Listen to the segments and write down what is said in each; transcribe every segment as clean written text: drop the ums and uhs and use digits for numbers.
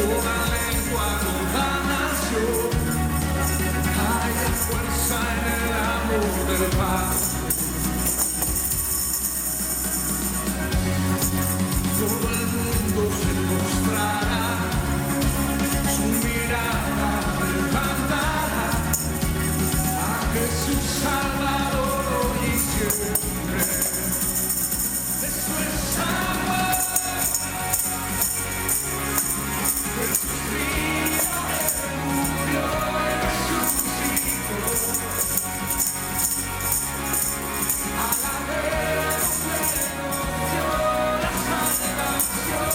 toda lengua, toda nación, haya fuerza en el amor del Padre. Todo el mundo se mostrará, su mirada levantará a Jesús Salvador hoy y siempre. Esto es amor. Jesús vino, Él murió y resucitó. Alabemos, nos dio la salvación.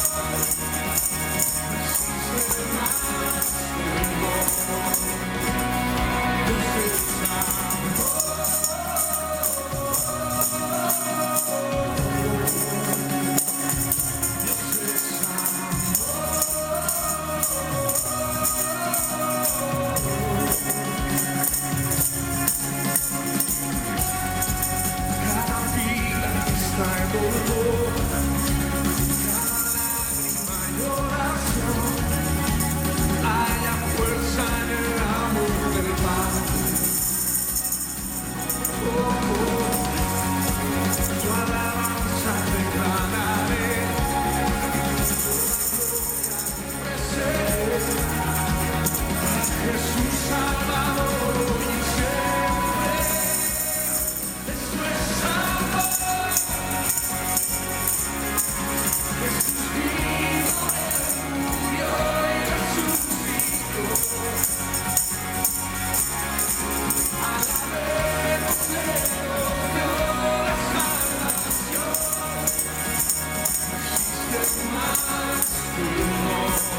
Jesús es más hermoso. Dios es amor. Cada vida trae dolor, cada lágrima y oración, haya fuerza en el amor del Padre. Tu alabanza declararé, Jesús Salvador hoy y siempre. Esto es amor. Jesús vino, Él murió y resucitó. Alabemos, nos dio la salvación. Jesús es más hermoso.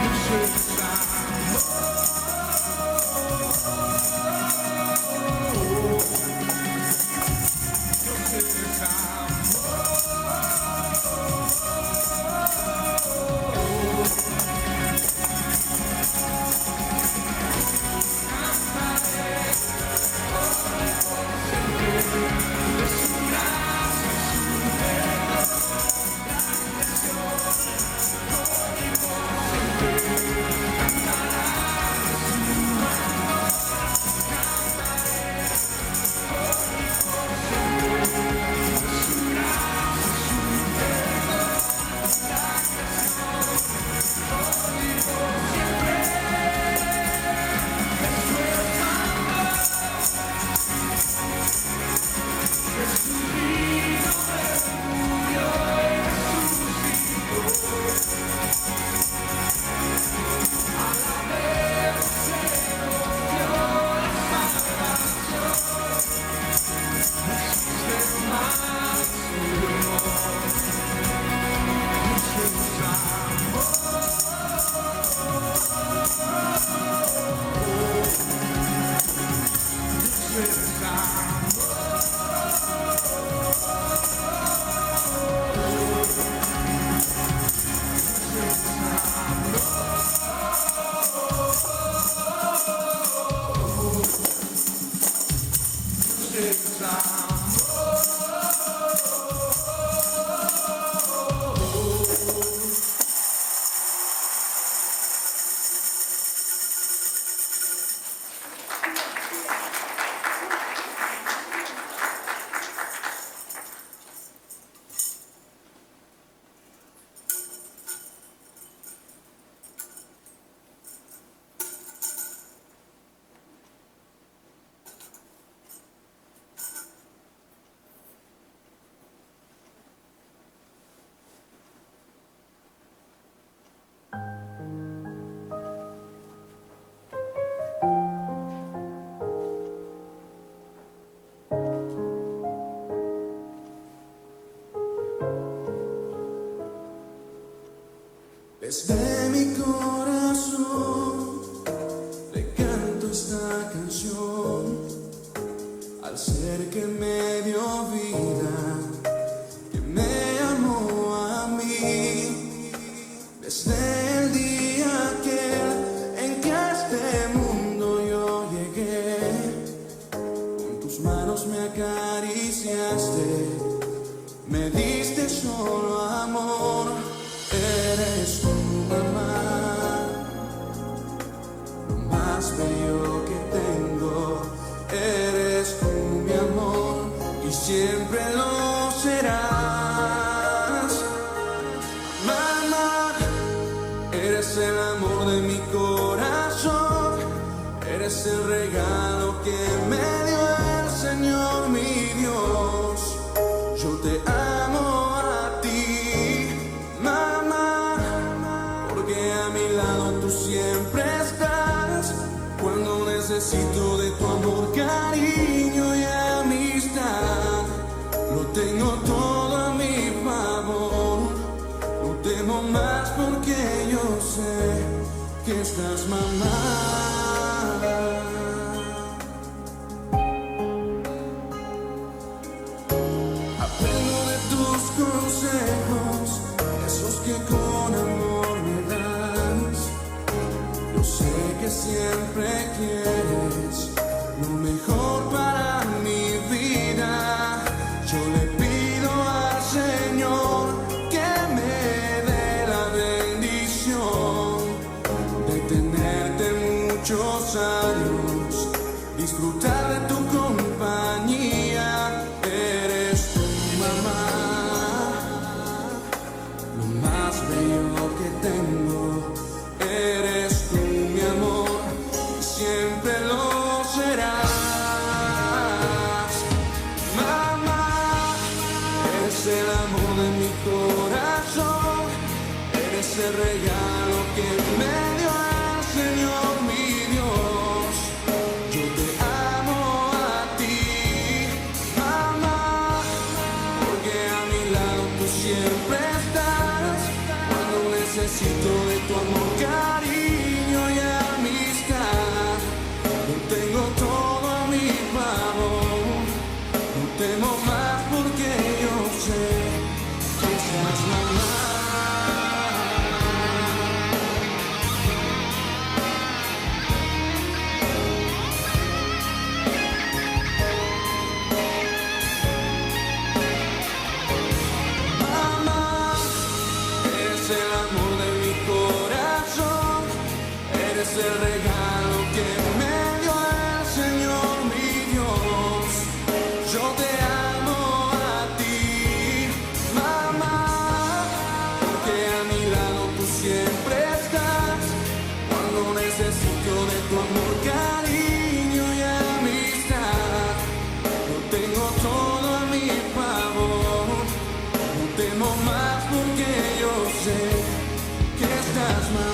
Dios es Desde mi corazón le canto esta canción al ser que me dio vida, que me amó a mí. Desde el día aquel en que a este mundo yo llegué, con tus manos me acariciaste, me diste solo amor. Eres tú. Eres el amor de mi corazón, eres el regalo que me dio el Señor mi Dios. Yo te amo a ti, mamá, porque a mi lado tú siempre estás. Cuando necesito de tu amor, cariño y amistad, lo tengo todo a mi favor. No temo más porque yo sé que estás, mamá. Aprendo de tus consejos, esos que con amor me das. Yo sé que siempre quieres lo mejor para mi vida. Yo le pido al Señor que me dé la bendición de tenerte muchos años, disfrutar de tu compañía. Eres tu mamá, lo más bello que tengo. Eres tú mi amor, y siempre lo serás. Mamá, eres el amor de mi corazón, eres el regalo que me dio el Señor mi Dios. Yo te amo a ti, mamá, porque a mi lado tú siempre estás. Cuando necesito de tu amor, cariño y amistad, lo tengo todo a mi favor. No temo más porque yo sé que estás, mamá. Mamá, eres el amor de mi corazón, eres el regalo que me dio el Señor mi Dios. Yo te amo a ti, mamá, porque a mi lado tú siempre estás. Cuando necesito de tu amor, cariño y amistad, lo tengo todo a mi favor. No temo más porque yo sé que estás, mamá.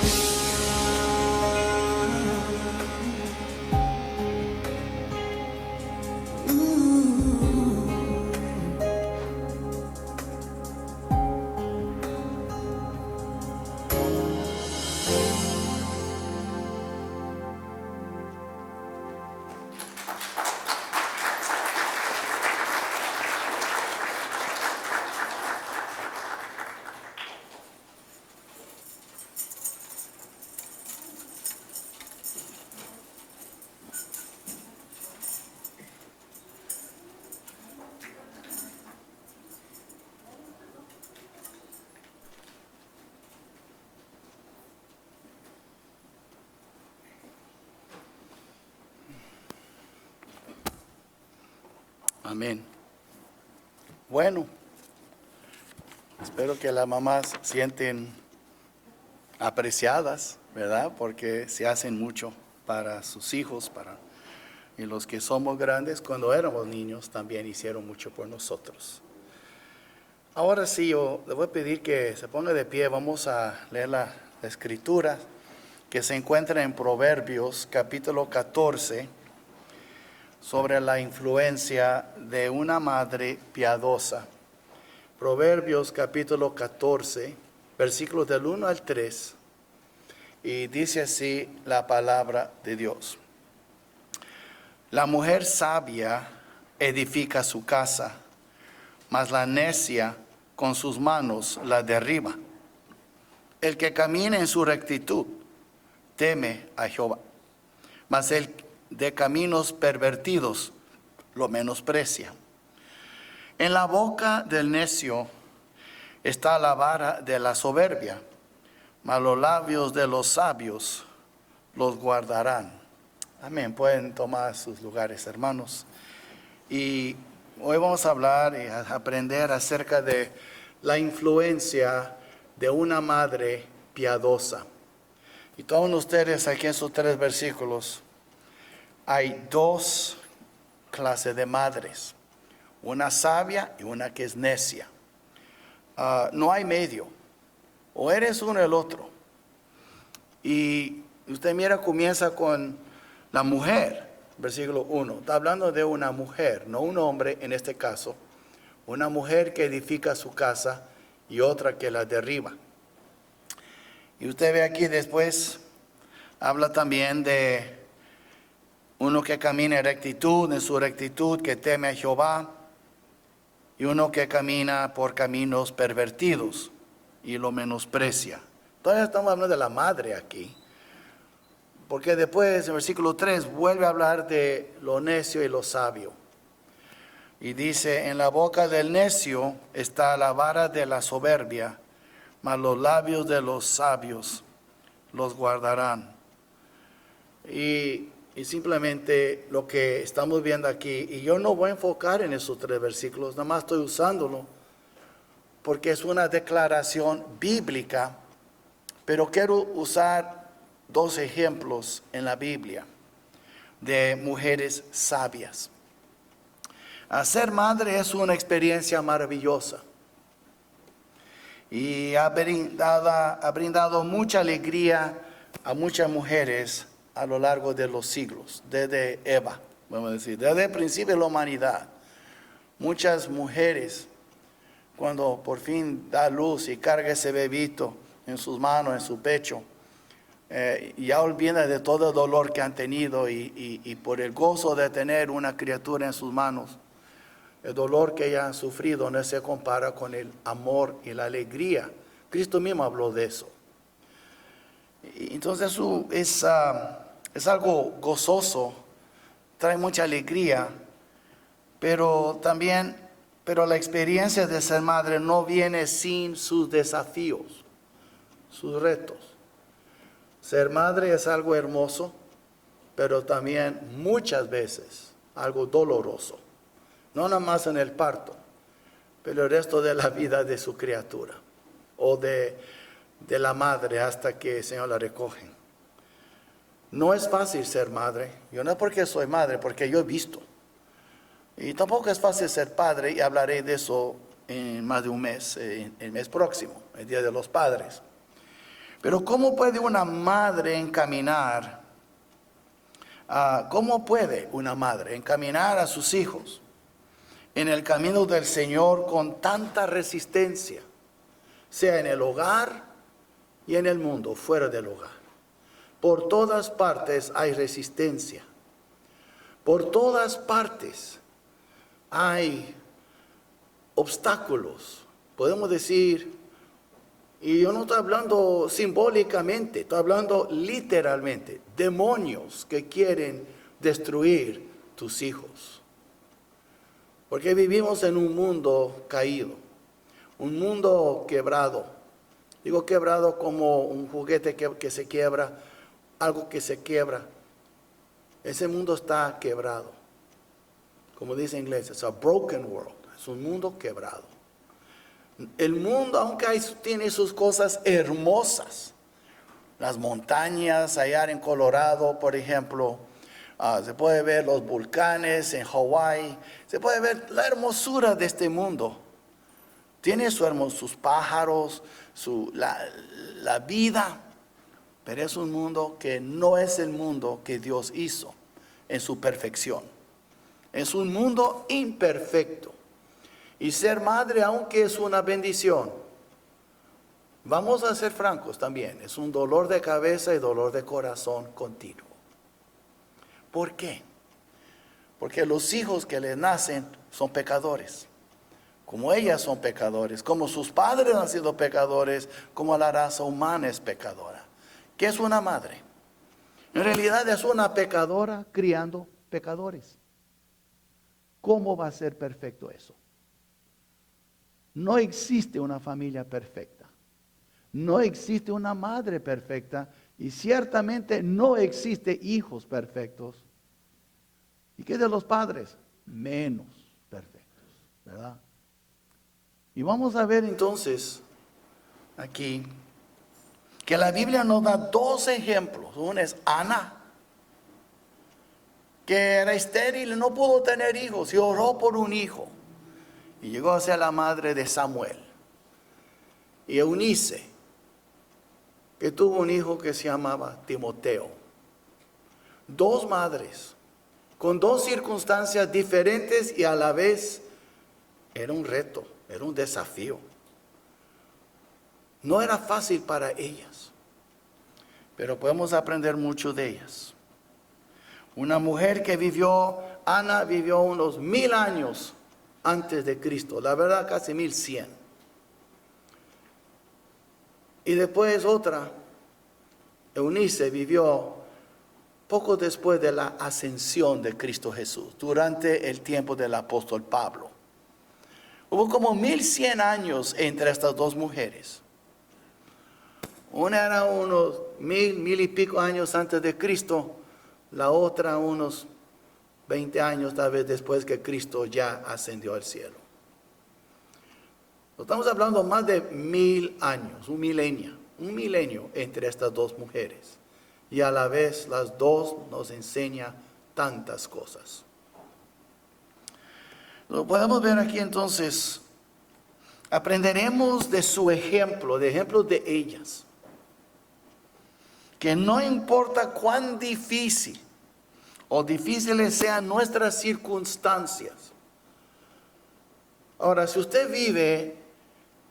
Amén. Bueno, espero que las mamás se sienten apreciadas, ¿verdad? Porque se hacen mucho para sus hijos, y los que somos grandes, cuando éramos niños, también hicieron mucho por nosotros. Ahora sí, yo le voy a pedir que se ponga de pie. Vamos a leer la escritura que se encuentra en Proverbios capítulo 14, sobre la influencia de una madre piadosa. Proverbios capítulo 14, versículos del 1 al 3, y dice así la palabra de Dios. La mujer sabia edifica su casa, mas la necia con sus manos la derriba. El que camina en su rectitud teme a Jehová, mas el de caminos pervertidos lo menosprecia. En la boca del necio está la vara de la soberbia, mas los labios de los sabios los guardarán. Amén. Pueden tomar sus lugares, hermanos. Y hoy vamos a hablar y a aprender acerca de la influencia de una madre piadosa. Y todos ustedes aquí en sus 3 versículos, hay 2 clases de madres, una sabia y una que es necia. No hay medio, o eres uno o el otro. Y usted mira, comienza con la mujer, versículo 1. Está hablando de una mujer, no un hombre en este caso. Una mujer que edifica su casa y otra que la derriba. Y usted ve aquí después, habla también de uno que camina en rectitud, en su rectitud, que teme a Jehová, y uno que camina por caminos pervertidos y lo menosprecia. Todavía estamos hablando de la madre aquí, porque después en versículo 3 vuelve a hablar de lo necio y lo sabio. Y dice, en la boca del necio está la vara de la soberbia, mas los labios de los sabios los guardarán. Y simplemente lo que estamos viendo aquí, y yo no voy a enfocar en esos 3 versículos, nada más estoy usándolo, porque es una declaración bíblica, pero quiero usar 2 ejemplos en la Biblia de mujeres sabias. Ser madre es una experiencia maravillosa y ha brindado mucha alegría a muchas mujeres a lo largo de los siglos, desde Eva, vamos a decir, desde el principio de la humanidad. Muchas mujeres, cuando por fin da luz y carga ese bebito en sus manos, en su pecho, ya olvida de todo el dolor que han tenido y por el gozo de tener una criatura en sus manos, el dolor que ellas han sufrido no se compara con el amor y la alegría. Cristo mismo habló de eso. Y entonces es algo gozoso, trae mucha alegría, pero la experiencia de ser madre no viene sin sus desafíos, sus retos. Ser madre es algo hermoso, pero también muchas veces algo doloroso. No nada más en el parto, pero el resto de la vida de su criatura o de la madre hasta que el Señor la recoge. No es fácil ser madre. Yo no es porque soy madre, porque yo he visto. Y tampoco es fácil ser padre, y hablaré de eso en más de un mes, el mes próximo, el Día de los Padres. Pero ¿cómo puede una madre encaminar? ¿Cómo puede una madre encaminar a sus hijos en el camino del Señor con tanta resistencia, sea en el hogar y en el mundo, fuera del hogar? Por todas partes hay resistencia. Por todas partes hay obstáculos. Podemos decir, y yo no estoy hablando simbólicamente, estoy hablando literalmente, demonios que quieren destruir tus hijos. Porque vivimos en un mundo caído, un mundo quebrado. Digo quebrado como un juguete que se quiebra, algo que se quiebra. Ese mundo está quebrado. Como dice en inglés, it's a broken world. Es un mundo quebrado. El mundo, aunque tiene sus cosas hermosas, las montañas allá en Colorado, por ejemplo, se puede ver los volcanes en Hawái, se puede ver la hermosura de este mundo. Tiene sus pájaros, la vida, pero es un mundo que no es el mundo que Dios hizo en su perfección. Es un mundo imperfecto. Y ser madre, aunque es una bendición, vamos a ser francos también, es un dolor de cabeza y dolor de corazón continuo. ¿Por qué? Porque los hijos que les nacen son pecadores, como ellas son pecadores, como sus padres han sido pecadores, como la raza humana es pecadora. ¿Qué es una madre? En realidad es una pecadora criando pecadores. ¿Cómo va a ser perfecto eso? No existe una familia perfecta. No existe una madre perfecta. Y ciertamente no existe hijos perfectos. ¿Y qué de los padres? Menos perfectos, ¿verdad? Y vamos a ver entonces aquí que la Biblia nos da dos ejemplos. Uno es Ana, que era estéril y no pudo tener hijos y oró por un hijo. Y llegó a ser la madre de Samuel. Y Eunice, que tuvo un hijo que se llamaba Timoteo. Dos madres, con dos circunstancias diferentes y a la vez era un reto, era un desafío. No era fácil para ellas, pero podemos aprender mucho de ellas. Una mujer que Ana vivió unos 1000 años antes de Cristo, la verdad casi 1100. Y después otra, Eunice, vivió poco después de la ascensión de Cristo Jesús, durante el tiempo del apóstol Pablo. Hubo como 1100 años entre estas dos mujeres. Una era unos 1000 y pico años antes de Cristo, la otra unos 20 años tal vez después que Cristo ya ascendió al cielo. Estamos hablando más de 1000 años, un milenio entre estas dos mujeres. Y a la vez las dos nos enseñan tantas cosas. Lo podemos ver aquí entonces. Aprenderemos de su ejemplo, de ejemplos de ellas. Que no importa cuán difícil o difíciles sean nuestras circunstancias. Ahora, si usted vive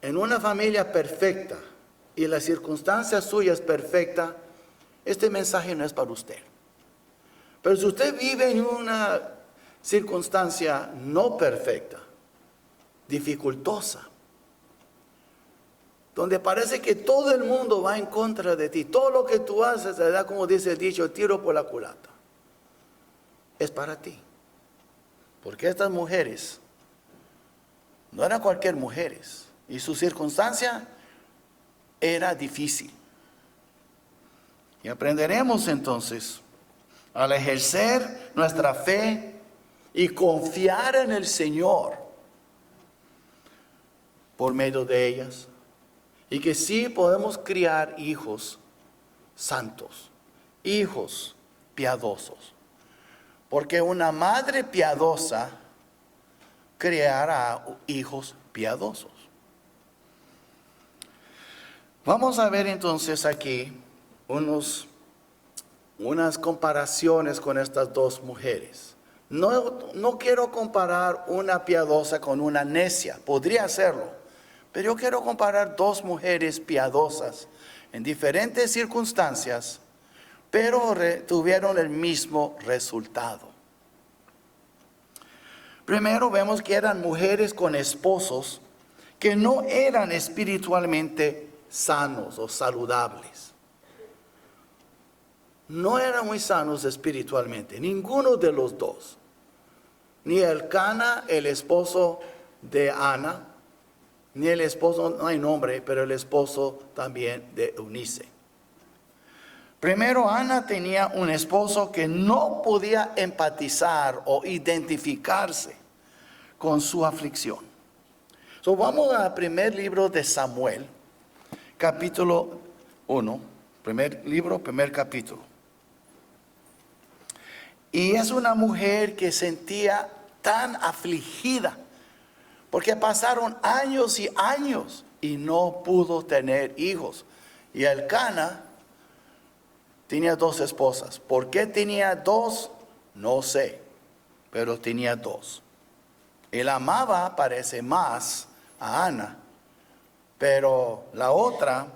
en una familia perfecta y la circunstancia suya es perfecta, este mensaje no es para usted. Pero si usted vive en una circunstancia no perfecta, dificultosa, donde parece que todo el mundo va en contra de ti, todo lo que tú haces te da, como dice el dicho, tiro por la culata, es para ti. Porque estas mujeres no eran cualquier mujeres y su circunstancia era difícil. Y aprenderemos entonces al ejercer nuestra fe y confiar en el Señor por medio de ellas. Y que sí podemos criar hijos santos, hijos piadosos. Porque una madre piadosa creará hijos piadosos. Vamos a ver entonces aquí unas comparaciones con estas dos mujeres. No quiero comparar una piadosa con una necia, podría hacerlo. Pero yo quiero comparar dos mujeres piadosas en diferentes circunstancias, pero tuvieron el mismo resultado. Primero vemos que eran mujeres con esposos que no eran espiritualmente sanos o saludables. No eran muy sanos espiritualmente, ninguno de los dos. Ni Elcana, el esposo de Ana, ni el esposo, no hay nombre, pero el esposo también de Eunice. Primero, Ana tenía un esposo que no podía empatizar o identificarse con su aflicción. Vamos al primer libro de Samuel, capítulo 1, primer capítulo. Y es una mujer que sentía tan afligida, porque pasaron años y años y no pudo tener hijos. Y Elcana tenía dos esposas. ¿Por qué tenía dos? No sé, pero tenía dos. Él amaba, parece, más a Ana, pero la otra,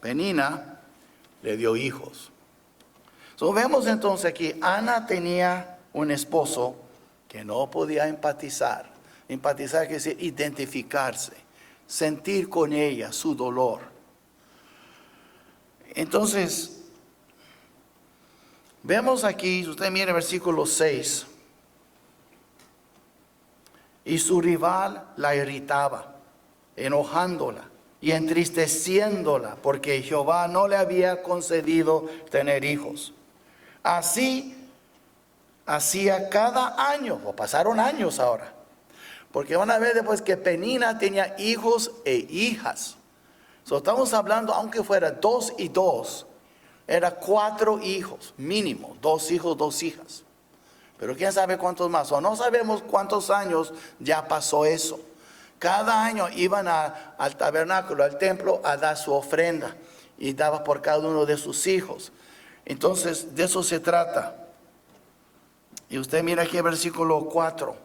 Penina, le dio hijos. Vemos entonces aquí, Ana tenía un esposo que no podía empatizar. Empatizar quiere decir identificarse, sentir con ella su dolor. Entonces, vemos aquí, usted mira el versículo 6. Y su rival la irritaba, enojándola y entristeciéndola, porque Jehová no le había concedido tener hijos. Así hacía cada año, o pasaron años ahora, porque van a ver después que Penina tenía hijos e hijas, So, estamos hablando, aunque fuera 2 y 2, era 4 hijos, mínimo, 2 hijos, 2 hijas. Pero quién sabe cuántos más, o no sabemos cuántos años ya pasó eso. Cada año iban al tabernáculo, al templo, a dar su ofrenda. Y daba por cada uno de sus hijos. Entonces, de eso se trata. Y usted mira aquí el versículo 4.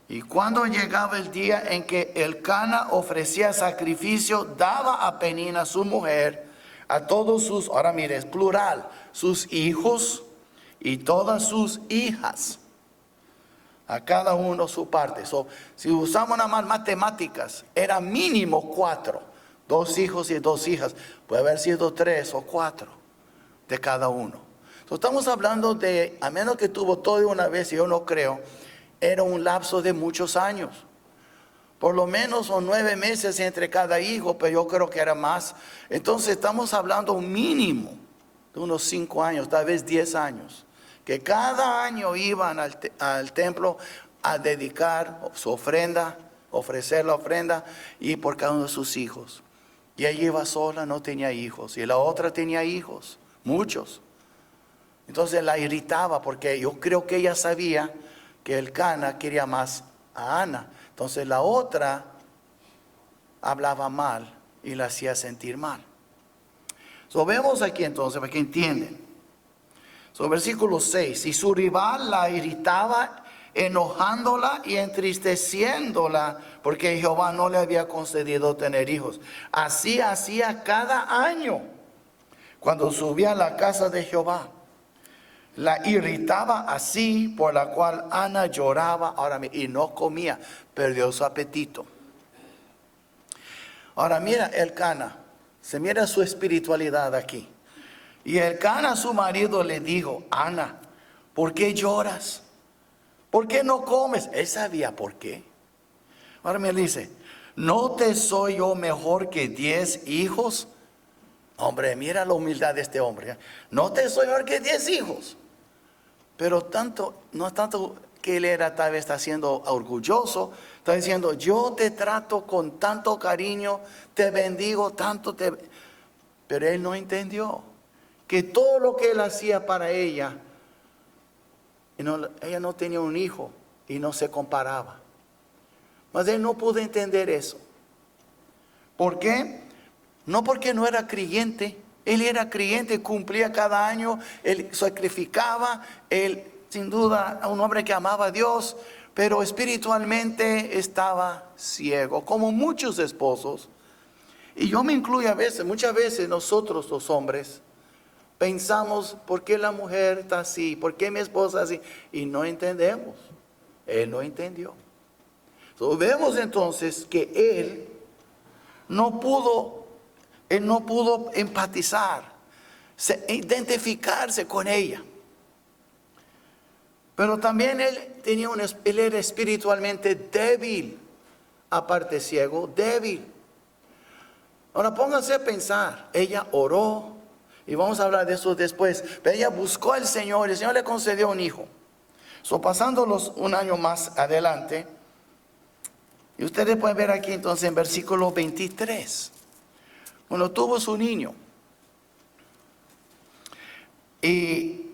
Y cuando llegaba el día en que Elcana ofrecía sacrificio, daba a Penina, su mujer, a todos sus, ahora mire, es plural, sus hijos y todas sus hijas. A cada uno su parte. So, si usamos nada más matemáticas, era mínimo 4. 2 hijos y 2 hijas. Puede haber sido 3 o 4 de cada uno. So, estamos hablando de, a menos que tuvo todo de una vez, y yo no creo, era un lapso de muchos años. Por lo menos son 9 meses entre cada hijo, pero yo creo que era más. Entonces estamos hablando un mínimo de unos 5 años, tal vez 10 años. Que cada año iban al templo a dedicar su ofrenda, ofrecer la ofrenda, y por cada uno de sus hijos. Y ella iba sola, no tenía hijos. Y la otra tenía hijos, muchos. Entonces la irritaba porque yo creo que ella sabía que Elcana quería más a Ana. Entonces la otra hablaba mal y la hacía sentir mal. So, vemos aquí entonces, para que entienden. So, versículo 6. Y su rival la irritaba, enojándola y entristeciéndola, porque Jehová no le había concedido tener hijos. Así hacía cada año, cuando subía a la casa de Jehová. La irritaba así, por la cual Ana lloraba y no comía, perdió su apetito. Ahora mira Elcana, se mira su espiritualidad aquí. Y Elcana, su marido, le dijo: Ana, ¿por qué lloras? ¿Por qué no comes? Él sabía por qué. Ahora me dice: ¿no te soy yo mejor que 10 hijos? Hombre, mira la humildad de este hombre. No te soy mejor que 10 hijos. Pero no es tanto que él tal vez está siendo orgulloso. Está diciendo: yo te trato con tanto cariño, te bendigo tanto. Pero él no entendió que todo lo que él hacía para ella, ella no tenía un hijo y no se comparaba. Mas él no pudo entender eso. ¿Por qué? No porque no era creyente. Él era creyente, cumplía cada año, él sacrificaba, él sin duda un hombre que amaba a Dios, pero espiritualmente estaba ciego, como muchos esposos. Y yo me incluyo muchas veces nosotros los hombres, pensamos: ¿por qué la mujer está así? ¿Por qué mi esposa así? Y no entendemos. Él no entendió. Vemos entonces que él no pudo empatizar, identificarse con ella. Pero también él era espiritualmente débil, aparte ciego, débil. Ahora pónganse a pensar, ella oró, y vamos a hablar de eso después, pero ella buscó al Señor, y el Señor le concedió un hijo. Pasándolos un año más adelante, y ustedes pueden ver aquí entonces en versículo 23, cuando tuvo su niño. Y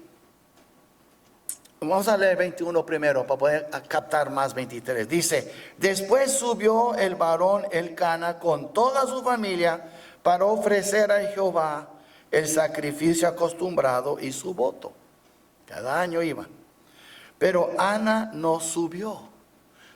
vamos a leer 21 primero para poder captar más 23. Dice: después subió el varón Elcana con toda su familia para ofrecer a Jehová el sacrificio acostumbrado y su voto. Cada año iban. Pero Ana no subió,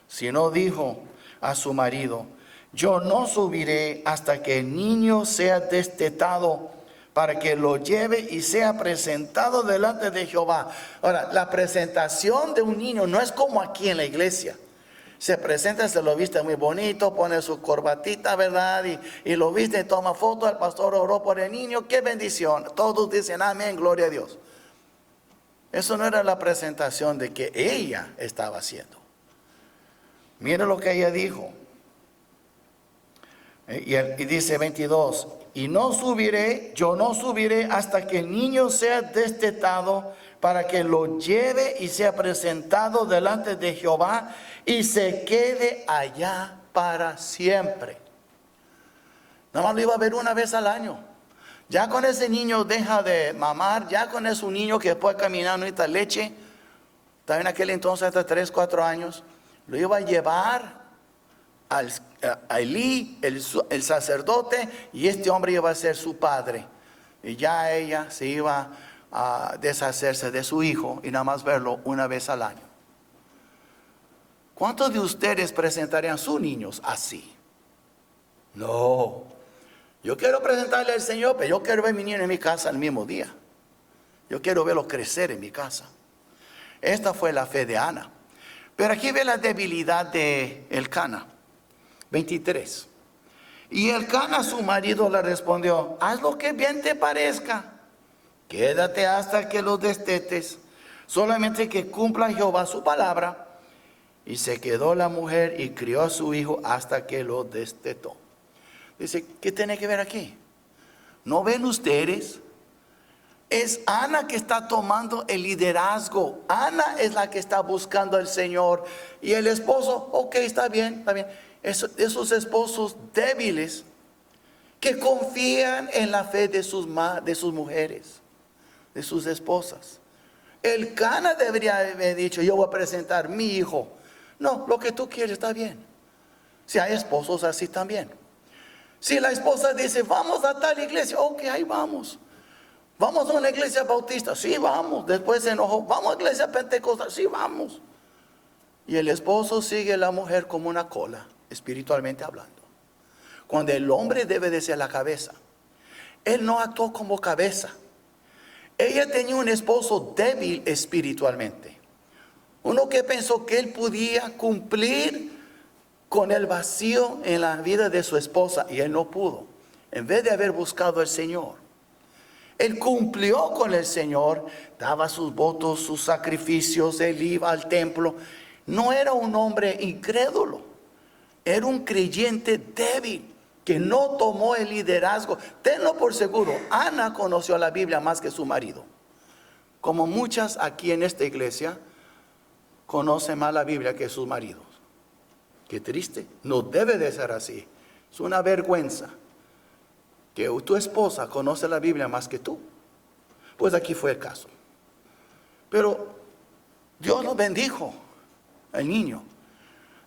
sino dijo a su marido: yo no subiré hasta que el niño sea destetado, para que lo lleve y sea presentado delante de Jehová. Ahora, la presentación de un niño no es como aquí en la iglesia. Se presenta, se lo viste muy bonito, pone su corbatita, ¿verdad? Y lo viste, toma foto, el pastor oró por el niño, qué bendición. Todos dicen amén, gloria a Dios. Eso no era la presentación de que ella estaba haciendo. Mira lo que ella dijo. Y dice 22, yo no subiré hasta que el niño sea destetado, para que lo lleve y sea presentado delante de Jehová y se quede allá para siempre. Nada más lo iba a ver una vez al año. Ya con ese niño deja de mamar, ya con ese niño que puede caminar, no necesita leche, también en aquel entonces hasta 3, 4 años, lo iba a llevar a Elí, el sacerdote, y este hombre iba a ser su padre. Y ya ella se iba a deshacerse de su hijo y nada más verlo una vez al año. ¿Cuántos de ustedes presentarían sus niños así? No. Yo quiero presentarle al Señor, pero yo quiero ver a mi niño en mi casa el mismo día. Yo quiero verlo crecer en mi casa. Esta fue la fe de Ana. Pero aquí ve la debilidad de Elcana. 23. Y Elcana, su marido, le respondió: haz lo que bien te parezca. Quédate hasta que lo destetes. Solamente que cumpla Jehová su palabra. Y se quedó la mujer y crió a su hijo hasta que lo destetó. Dice, ¿qué tiene que ver aquí? ¿No ven ustedes? Es Ana que está tomando el liderazgo. Ana es la que está buscando al Señor. Y el esposo, ok, está bien, está bien. Esos esposos débiles que confían en la fe de sus mujeres, de sus esposas. Elcana debería haber dicho, yo voy a presentar a mi hijo. No, lo que tú quieres está bien. Si hay esposos así también. Si la esposa dice, vamos a tal iglesia, ok, ahí vamos. Vamos a una iglesia bautista, sí, vamos. Después se enojó, vamos a la iglesia pentecostal, sí, vamos. Y el esposo sigue a la mujer como una cola, espiritualmente hablando. Cuando el hombre debe de ser la cabeza. Él no actuó como cabeza. Ella tenía un esposo débil espiritualmente. Uno que pensó que él podía cumplir con el vacío en la vida de su esposa, y él no pudo. En vez de haber buscado al Señor, él cumplió con el Señor, daba sus votos, sus sacrificios, él iba al templo. No era un hombre incrédulo, era un creyente débil que no tomó el liderazgo. Tenlo por seguro, Ana conoció la Biblia más que su marido. Como muchas aquí en esta iglesia conocen más la Biblia que sus maridos. Qué triste, no debe de ser así. Es una vergüenza que tu esposa conoce la Biblia más que tú. Pues aquí fue el caso. Pero Dios lo bendijo al niño.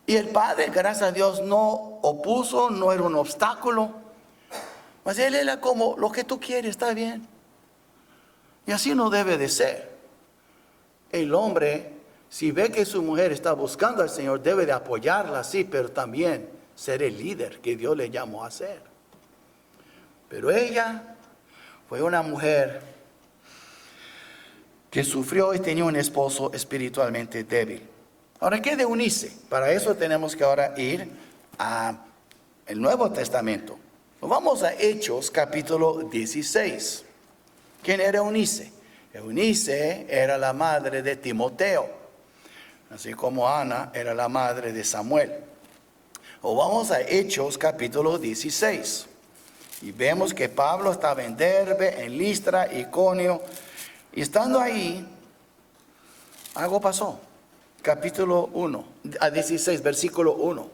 Y el padre, gracias a Dios, no opuso, no era un obstáculo. Mas él era como, lo que tú quieres, está bien. Y así no debe de ser. El hombre, si ve que su mujer está buscando al Señor, debe de apoyarla, sí, pero también ser el líder que Dios le llamó a ser. Pero ella fue una mujer que sufrió y tenía un esposo espiritualmente débil. Ahora, ¿qué de Eunice? Para eso tenemos que ahora ir al Nuevo Testamento. Vamos a Hechos capítulo 16. ¿Quién era Eunice? Eunice era la madre de Timoteo, así como Ana era la madre de Samuel. O vamos a Hechos capítulo 16. Y vemos que Pablo estaba en Derbe, en Listra, Iconio. Y estando ahí, algo pasó. Capítulo 1, a 16, versículo 1.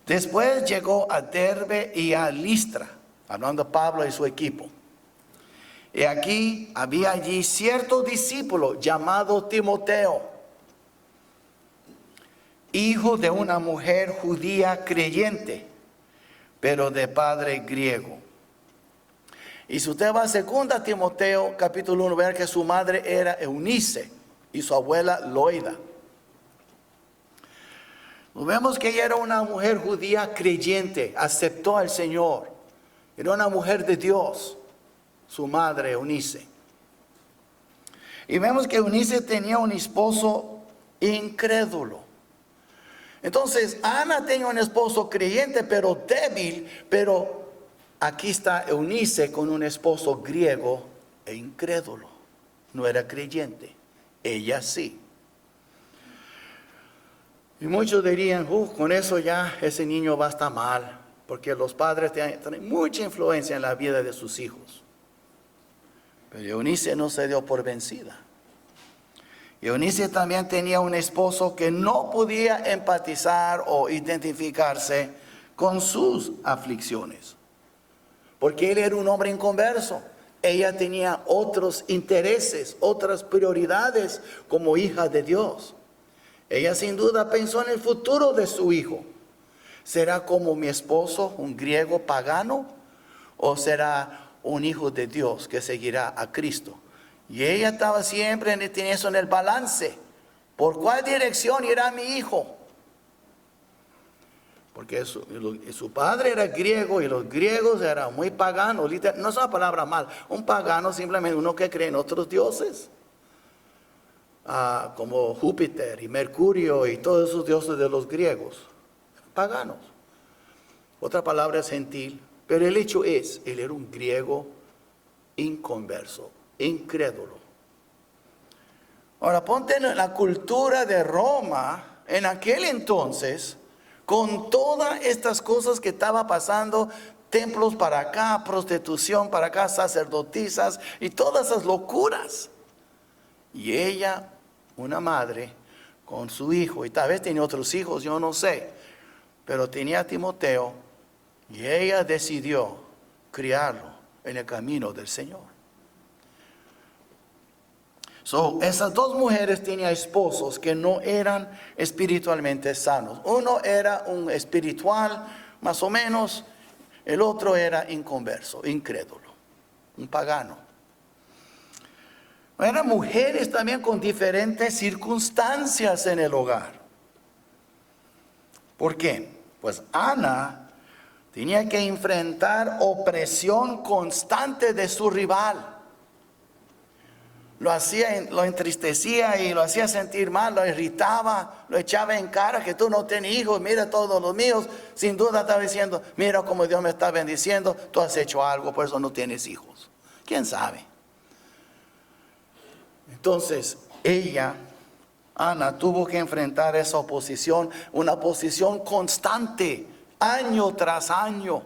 Después llegó a Derbe y a Listra, hablando Pablo y su equipo. Y aquí había allí cierto discípulo llamado Timoteo, hijo de una mujer judía creyente, pero de padre griego. Y si usted va a 2 Timoteo capítulo 1, verá que su madre era Eunice y su abuela Loida. Vemos que ella era una mujer judía creyente, aceptó al Señor, era una mujer de Dios, su madre Eunice. Y vemos que Eunice tenía un esposo incrédulo. Entonces, Ana tenía un esposo creyente, pero débil, pero aquí está Eunice con un esposo griego e incrédulo. No era creyente, ella sí. Y muchos dirían, con eso ya ese niño va a estar mal, porque los padres tienen mucha influencia en la vida de sus hijos. Pero Eunice no se dio por vencida. Eunice también tenía un esposo que no podía empatizar o identificarse con sus aflicciones. Porque él era un hombre inconverso. Ella tenía otros intereses, otras prioridades como hija de Dios. Ella sin duda pensó en el futuro de su hijo. ¿Será como mi esposo, un griego pagano? ¿O será un hijo de Dios que seguirá a Cristo? Y ella estaba siempre en eso, en el balance. ¿Por cuál dirección irá mi hijo? Porque su padre era griego y los griegos eran muy paganos. No es una palabra mal. Un pagano simplemente uno que cree en otros dioses. Como Júpiter y Mercurio y todos esos dioses de los griegos. Paganos. Otra palabra es gentil. Pero el hecho es, él era un griego inconverso, incrédulo. Ahora ponte en la cultura de Roma en aquel entonces. Con todas estas cosas que estaba pasando, templos para acá, prostitución para acá, sacerdotisas y todas esas locuras. Y ella, una madre, con su hijo, y tal vez tenía otros hijos, yo no sé, pero tenía a Timoteo, y ella decidió criarlo en el camino del Señor. Esas dos mujeres tenían esposos que no eran espiritualmente sanos. Uno era un espiritual, más o menos. El otro era inconverso, incrédulo, un pagano. Eran mujeres también con diferentes circunstancias en el hogar. ¿Por qué? Pues Ana tenía que enfrentar opresión constante de su rival. Lo entristecía y lo hacía sentir mal, lo irritaba, lo echaba en cara que tú no tienes hijos, mira todos los míos. Sin duda estaba diciendo, mira cómo Dios me está bendiciendo, tú has hecho algo, por eso no tienes hijos. ¿Quién sabe? Entonces, Ana, tuvo que enfrentar esa oposición, una oposición constante, año tras año.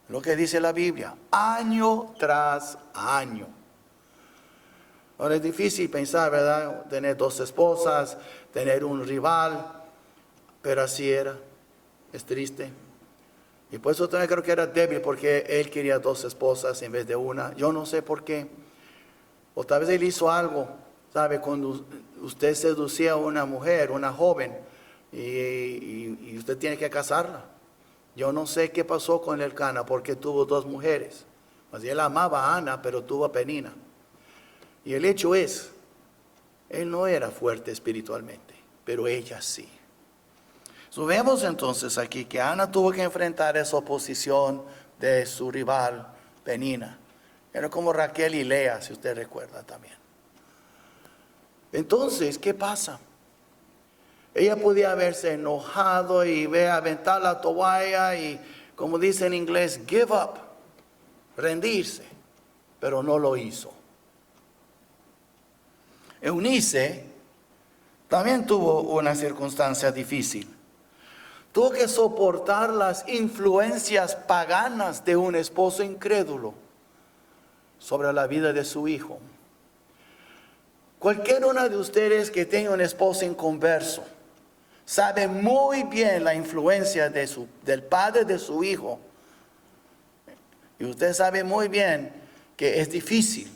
Lo que dice la Biblia, año tras año. Ahora es difícil pensar, ¿verdad? Tener dos esposas, tener un rival, pero así era. Es triste. Y por eso también creo que era débil, porque él quería dos esposas en vez de una. Yo no sé por qué. O tal vez él hizo algo, ¿sabe? Cuando usted seducía a una mujer, una joven, y usted tiene que casarla. Yo no sé qué pasó con Elcana, porque tuvo dos mujeres. Así él amaba a Ana, pero tuvo a Penina. Y el hecho es, él no era fuerte espiritualmente, pero ella sí. Vemos entonces aquí que Ana tuvo que enfrentar esa oposición de su rival, Penina. Era como Raquel y Lea, si usted recuerda también. Entonces, ¿qué pasa? Ella podía haberse enojado y aventar la toalla y, como dice en inglés, give up, rendirse, pero no lo hizo. Eunice también tuvo una circunstancia difícil. Tuvo que soportar las influencias paganas de un esposo incrédulo sobre la vida de su hijo. Cualquier una de ustedes que tenga un esposo inconverso sabe muy bien la influencia del padre de su hijo. Y usted sabe muy bien que es difícil.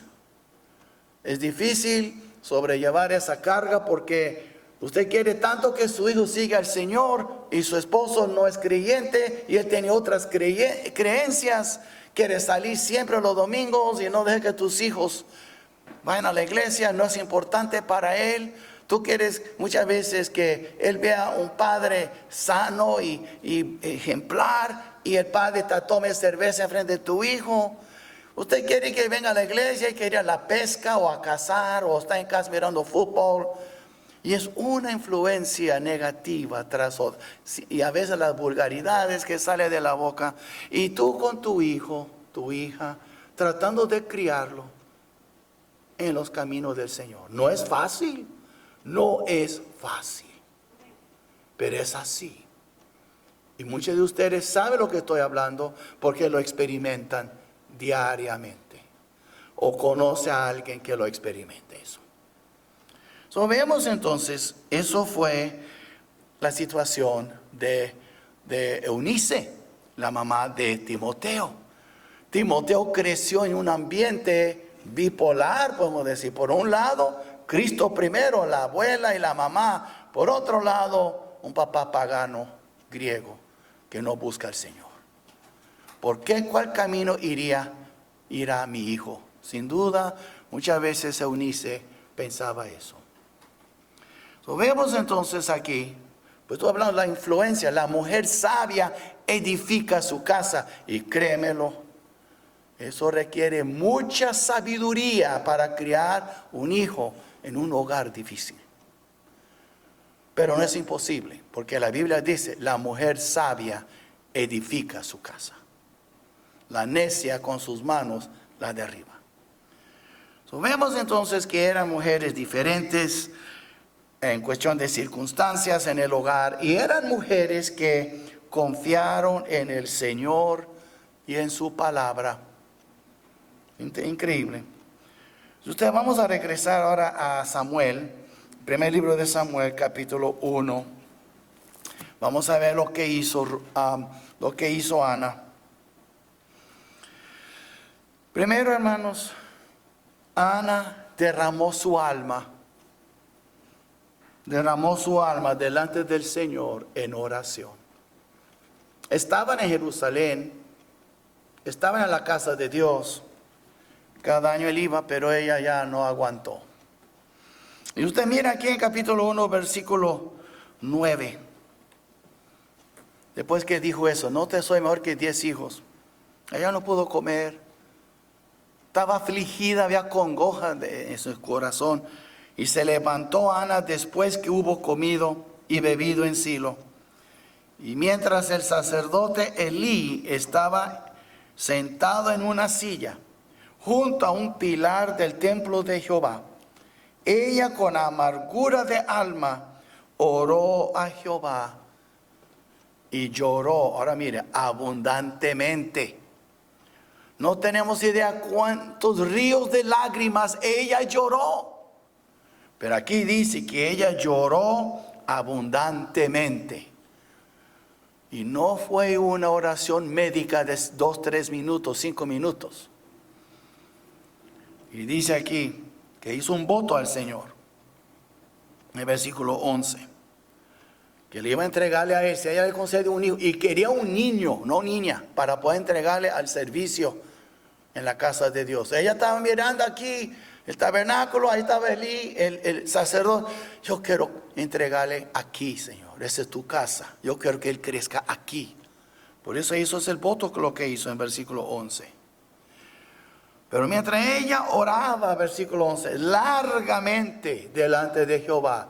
Es difícil sobrellevar esa carga porque usted quiere tanto que su hijo siga al Señor y su esposo no es creyente y él tiene otras creencias. Quiere salir siempre los domingos y no deje que tus hijos vayan a la iglesia, no es importante para él. Tú quieres muchas veces que él vea un padre sano y ejemplar y el padre te tome cerveza en frente de tu hijo. Usted quiere que venga a la iglesia y que ir a la pesca o a cazar o está en casa mirando fútbol. Y es una influencia negativa tras otra. Y a veces las vulgaridades que salen de la boca. Y tú con tu hijo, tu hija, tratando de criarlo en los caminos del Señor. No es fácil. No es fácil. Pero es así. Y muchos de ustedes saben lo que estoy hablando porque lo experimentan diariamente o conoce a alguien que lo experimente eso. Vemos entonces, eso fue la situación de Eunice. la mamá de Timoteo. Timoteo creció en un ambiente bipolar, podemos decir. Por un lado, Cristo primero, la abuela y la mamá. Por otro lado, un papá pagano griego que no busca al Señor. ¿Por qué? ¿Cuál camino irá mi hijo? Sin duda, muchas veces Eunice pensaba eso. Vemos entonces aquí, pues tú hablando de la influencia, la mujer sabia edifica su casa, y créemelo, eso requiere mucha sabiduría para criar un hijo en un hogar difícil. Pero no es imposible, porque la Biblia dice, la mujer sabia edifica su casa. La necia con sus manos la derriba. Vemos entonces que eran mujeres diferentes en cuestión de circunstancias en el hogar, y eran mujeres que confiaron en el Señor y en su palabra. Increíble. Vamos a regresar ahora a Samuel, primer libro de Samuel, capítulo 1. Vamos a ver lo que hizo Ana. Primero, hermanos, Ana derramó su alma delante del Señor en oración. Estaban en Jerusalén, estaban en la casa de Dios. Cada año él iba, pero ella ya no aguantó. Y usted mira aquí en capítulo 1, versículo 9. Después que dijo eso, no te soy mejor que 10 hijos. Ella no pudo comer. Estaba afligida, había congoja en su corazón. Y se levantó Ana después que hubo comido y bebido en Silo. Y mientras el sacerdote Elí estaba sentado en una silla, junto a un pilar del templo de Jehová, ella con amargura de alma oró a Jehová y lloró, ahora mire, abundantemente. No tenemos idea cuántos ríos de lágrimas ella lloró. Pero aquí dice que ella lloró abundantemente. Y no fue una oración médica de 2, 3 minutos, 5 minutos. Y dice aquí que hizo un voto al Señor. En el versículo 11. Que le iba a entregarle a él, si ella le concede un hijo. Y quería un niño, no niña, para poder entregarle al servicio en la casa de Dios. Ella estaba mirando aquí el tabernáculo, ahí estaba Elí, el sacerdote. Yo quiero entregarle aquí, Señor. Esa es tu casa. Yo quiero que él crezca aquí. Por eso hizo el voto, lo que hizo en versículo 11. Pero mientras ella oraba, versículo 11, largamente delante de Jehová.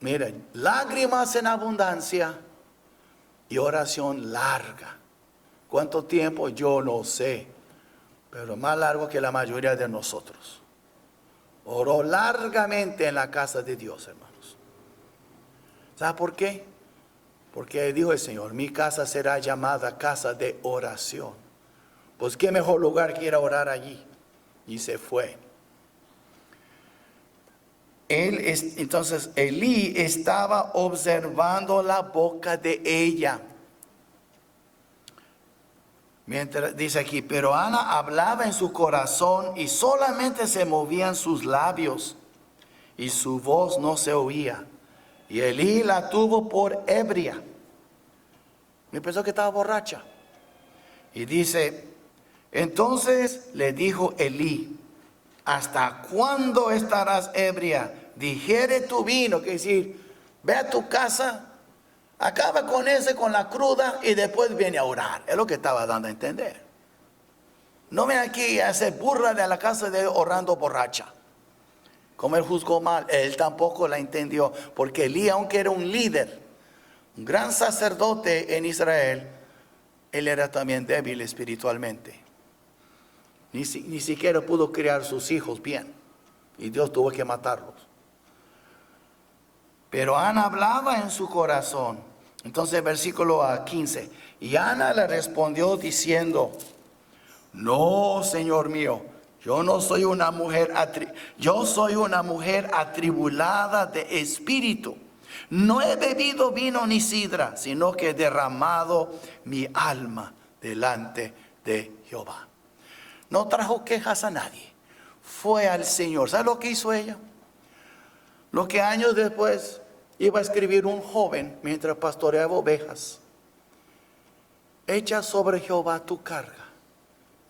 Mira, lágrimas en abundancia y oración larga. ¿Cuánto tiempo? Yo no sé. Pero más largo que la mayoría de nosotros. Oró largamente en la casa de Dios, hermanos. ¿Sabe por qué? Porque dijo el Señor, mi casa será llamada casa de oración. Pues qué mejor lugar que ir a orar allí. Y se fue. Entonces Elí estaba observando la boca de ella. Mientras dice aquí, pero Ana hablaba en su corazón y solamente se movían sus labios y su voz no se oía. Y Elí la tuvo por ebria. Me pensó que estaba borracha. Y dice, entonces le dijo Elí, ¿hasta cuándo estarás ebria? Digiere tu vino, que decir, ve a tu casa, acaba con la cruda y después viene a orar. Es lo que estaba dando a entender. No ven aquí a hacer burla de la casa de orando borracha. Como él juzgó mal, él tampoco la entendió. Porque Elí, aunque era un líder, un gran sacerdote en Israel, él era también débil espiritualmente. Ni siquiera pudo criar sus hijos bien. Y Dios tuvo que matarlos. Pero Ana hablaba en su corazón. Entonces versículo 15. Y Ana le respondió diciendo, no, Señor mío, yo soy una mujer atribulada de espíritu. No he bebido vino ni sidra, sino que he derramado mi alma delante de Jehová. No trajo quejas a nadie. Fue al Señor. ¿Sabe lo que hizo ella? Lo que años después iba a escribir un joven mientras pastoreaba ovejas. Echa sobre Jehová tu carga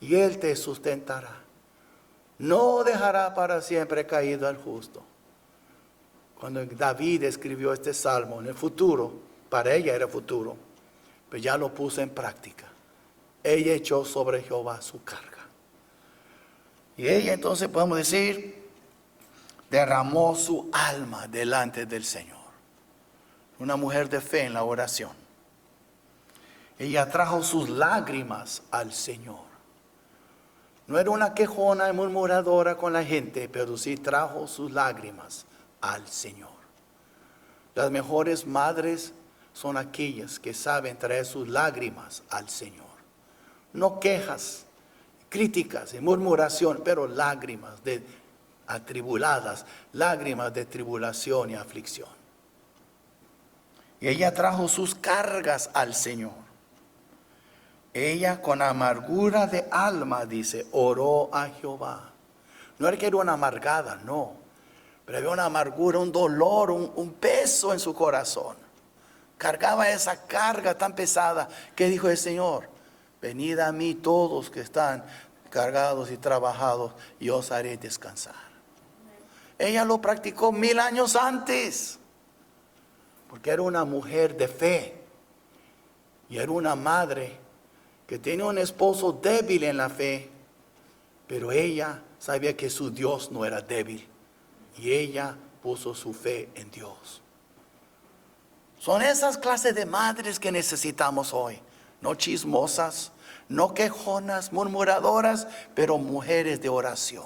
y Él te sustentará. No dejará para siempre caído al justo. Cuando David escribió este salmo en el futuro, para ella era futuro, pero ya lo puso en práctica. Ella echó sobre Jehová su carga. Y ella entonces podemos decir, derramó su alma delante del Señor. Una mujer de fe en la oración. Ella trajo sus lágrimas al Señor. No era una quejona y murmuradora con la gente, pero sí trajo sus lágrimas al Señor. Las mejores madres son aquellas que saben traer sus lágrimas al Señor. No quejas, críticas y murmuración, pero lágrimas atribuladas, lágrimas de tribulación y aflicción. Y ella trajo sus cargas al Señor. Ella con amargura de alma, dice, oró a Jehová. No era que era una amargada, no. Pero había una amargura, un dolor, un peso en su corazón. Cargaba esa carga tan pesada que dijo el Señor, venid a mí todos que están cargados y trabajados y os haré descansar. Ella lo practicó 1000 años antes, porque era una mujer de fe y era una madre que tenía un esposo débil en la fe, pero ella sabía que su Dios no era débil y ella puso su fe en Dios. Son esas clases de madres que necesitamos hoy, no chismosas, no quejonas, murmuradoras, pero mujeres de oración.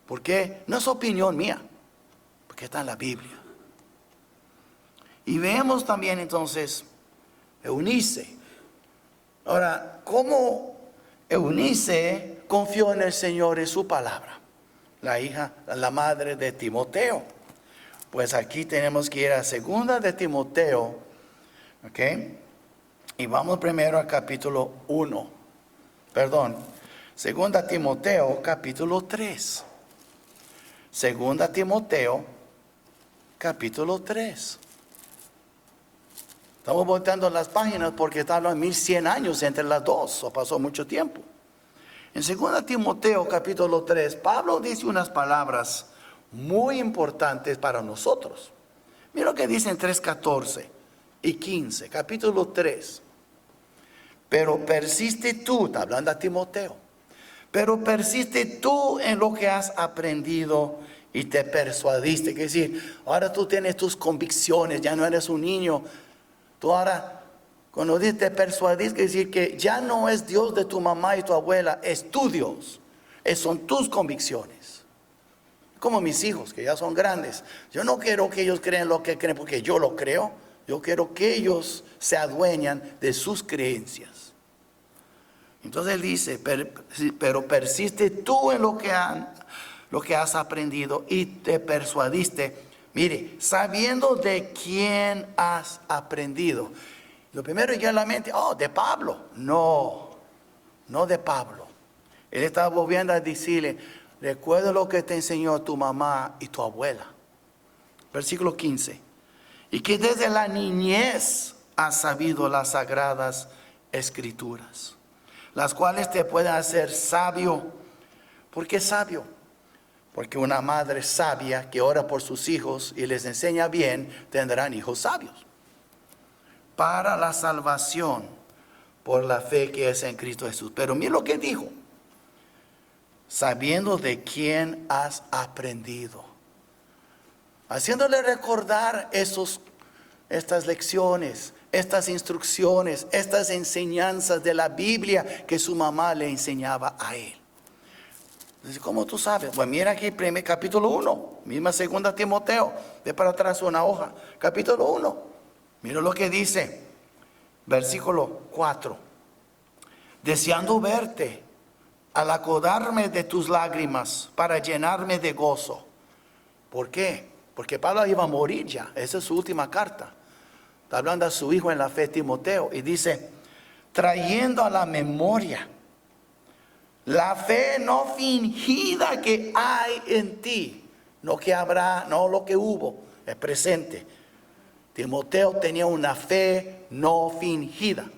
¿Por qué? No es opinión mía, porque está en la Biblia. Y vemos también entonces Eunice. Ahora, ¿cómo Eunice confió en el Señor y su palabra? La madre de Timoteo. Pues aquí tenemos que ir a 2 de Timoteo, ¿ok? Y vamos primero al capítulo 1. Perdón, 2 Timoteo, capítulo 3. 2 Timoteo, capítulo 3. Estamos volteando las páginas porque estaban 1100 años entre las dos, o pasó mucho tiempo. En 2 Timoteo capítulo 3, Pablo dice unas palabras muy importantes para nosotros. Mira lo que dice en 3:14 y 15, capítulo 3. Pero persiste tú, está hablando a Timoteo, pero persiste tú en lo que has aprendido y te persuadiste. Es decir, ahora tú tienes tus convicciones, ya no eres un niño. Tú ahora, cuando dices te persuadiste, es decir que ya no es Dios de tu mamá y tu abuela, es tu Dios. Son tus convicciones. Como mis hijos, que ya son grandes. Yo no quiero que ellos crean lo que creen porque yo lo creo. Yo quiero que ellos se adueñan de sus creencias. Entonces él dice, pero persiste tú en lo que has aprendido y te persuadiste. Mire, sabiendo de quién has aprendido. Lo primero que a la mente, de Pablo. No de Pablo. Él estaba volviendo a decirle, recuerda lo que te enseñó tu mamá y tu abuela. Versículo 15. Y que desde la niñez has sabido las sagradas escrituras, las cuales te pueden hacer sabio. ¿Por qué sabio? Porque una madre sabia que ora por sus hijos y les enseña bien, tendrán hijos sabios. Para la salvación por la fe que es en Cristo Jesús. Pero mira lo que dijo. Sabiendo de quién has aprendido. Haciéndole recordar estas lecciones, estas instrucciones, estas enseñanzas de la Biblia que su mamá le enseñaba a él. ¿Cómo tú sabes? Pues mira aquí, capítulo 1, misma 2 Timoteo, de para atrás una hoja, capítulo 1. Mira lo que dice, versículo 4. Deseando verte, al acordarme de tus lágrimas, para llenarme de gozo. ¿Por qué? porque Pablo iba a morir ya. Esa es su última carta. Está hablando a su hijo en la fe, Timoteo, y dice, trayendo a la memoria la fe no fingida que hay en ti, no que habrá, no lo que hubo, es presente. Timoteo tenía una fe no fingida,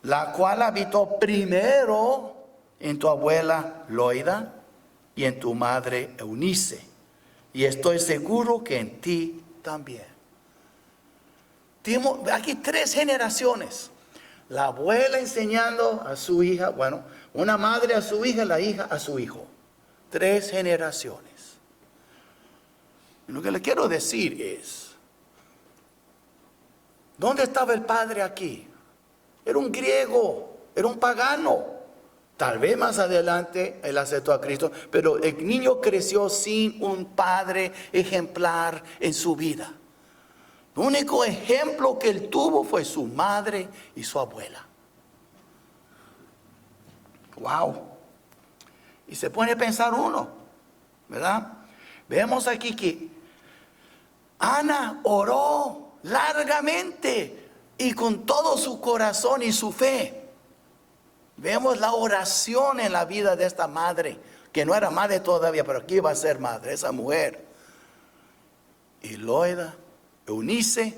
la cual habitó primero en tu abuela Loida y en tu madre Eunice, y estoy seguro que en ti también. Aquí 3 generaciones. La abuela enseñando a su hija, bueno, una madre a su hija, la hija a su hijo. 3 generaciones. Y lo que le quiero decir es, ¿dónde estaba el padre aquí? Era un griego, era un pagano. Tal vez más adelante él aceptó a Cristo, pero el niño creció sin un padre ejemplar en su vida. El único ejemplo que él tuvo fue su madre y su abuela. Wow. Y se pone a pensar uno, ¿verdad? Vemos aquí que Ana oró largamente y con todo su corazón y su fe. Vemos la oración en la vida de esta madre, que no era madre todavía, pero aquí iba a ser madre, esa mujer. Y Loida, Eunice,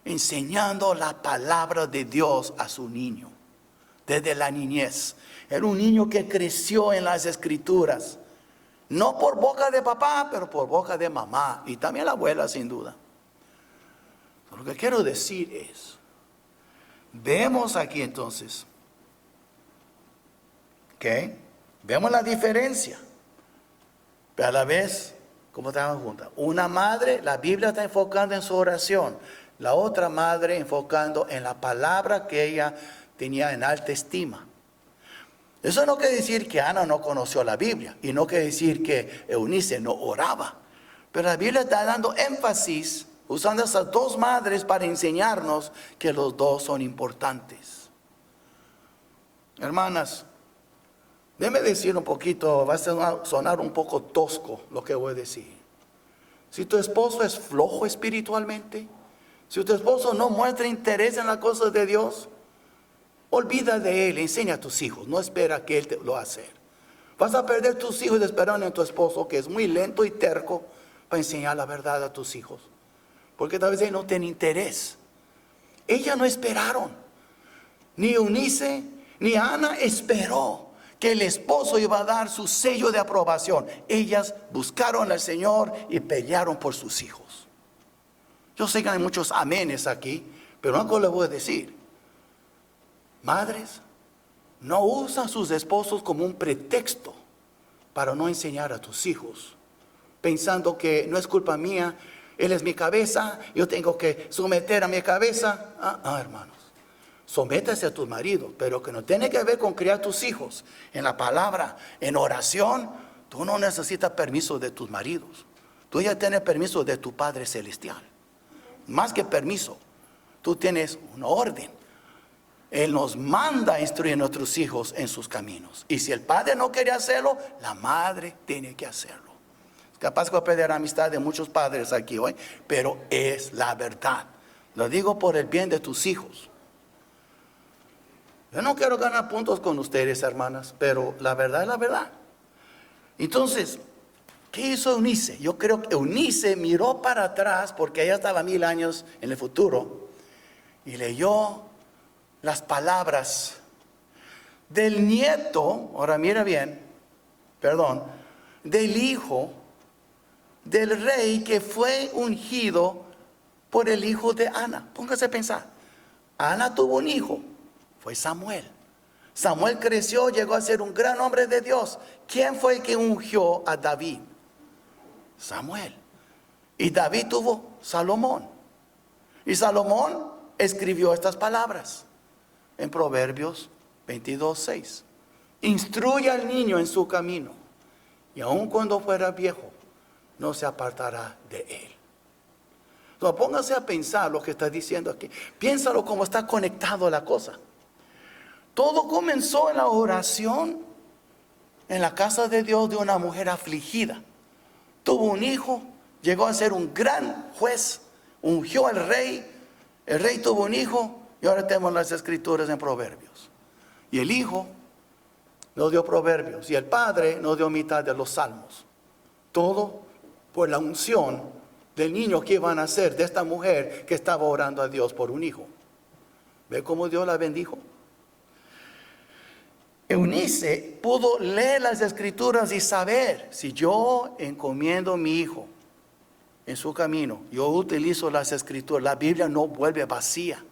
enseñando la palabra de Dios a su niño, desde la niñez. Era un niño que creció en las escrituras, no por boca de papá, pero por boca de mamá, y también la abuela sin duda. Lo que quiero decir es, vemos aquí entonces, ¿ok? Vemos la diferencia, pero a la vez, ¿cómo estaban juntas? Una madre, la Biblia está enfocando en su oración, la otra madre enfocando en la palabra que ella tenía en alta estima. Eso no quiere decir que Ana no conoció la Biblia, y no quiere decir que Eunice no oraba, pero la Biblia está dando énfasis, usando esas 2 madres para enseñarnos que los 2 son importantes. Hermanas, déjeme decir un poquito, va a sonar un poco tosco lo que voy a decir. Si tu esposo es flojo espiritualmente, si tu esposo no muestra interés en las cosas de Dios, olvida de él, enseña a tus hijos, no espera que él te lo haga hacer. Vas a perder tus hijos esperando en tu esposo, que es muy lento y terco, para enseñar la verdad a tus hijos. Porque tal vez él no tiene interés. Ellas no esperaron. Ni Eunice, ni Ana esperó que el esposo iba a dar su sello de aprobación. Ellas buscaron al Señor y pelearon por sus hijos. Yo sé que hay muchos amenes aquí, pero algo les voy a decir. Madres, no usan a sus esposos como un pretexto para no enseñar a tus hijos, pensando que no es culpa mía, él es mi cabeza, yo tengo que someter a mi cabeza. Hermanos, sométase a tu marido, pero que no tiene que ver con criar tus hijos en la palabra, en oración. Tú no necesitas permiso de tus maridos, tú ya tienes permiso de tu Padre Celestial. Más que permiso, tú tienes una orden. Él nos manda a instruir a nuestros hijos en sus caminos, y si el padre no quiere hacerlo, la madre tiene que hacerlo. Capaz que voy a perder amistad de muchos padres aquí hoy, pero es la verdad. Lo digo por el bien de tus hijos. Yo no quiero ganar puntos con ustedes, hermanas, pero la verdad es la verdad. Entonces, ¿qué hizo Eunice? Yo creo que Eunice miró para atrás, porque ella estaba 1000 años en el futuro, y leyó las palabras del nieto, ahora mira bien, del hijo del rey que fue ungido por el hijo de Ana. Póngase a pensar. Ana tuvo un hijo, fue Samuel. Samuel creció, llegó a ser un gran hombre de Dios. ¿Quién fue el que ungió a David? Samuel. Y David tuvo Salomón. Y Salomón escribió estas palabras en Proverbios 22:6. Instruye al niño en su camino, y aun cuando fuera viejo, no se apartará de él. Entonces, póngase a pensar lo que está diciendo aquí. Piénsalo cómo está conectado la cosa. Todo comenzó en la oración en la casa de Dios de una mujer afligida. tuvo un hijo, llegó a ser un gran juez, ungió al rey, el rey tuvo un hijo y ahora tenemos las escrituras en Proverbios. Y el hijo nos dio Proverbios y el padre nos dio mitad de los salmos. Todo por la unción del niño que iban a nacer, de esta mujer que estaba orando a Dios por un hijo. ¿Ve cómo Dios la bendijo? Eunice pudo leer las escrituras y saber, si yo encomiendo a mi hijo en su camino, yo utilizo las escrituras, la Biblia no vuelve vacía.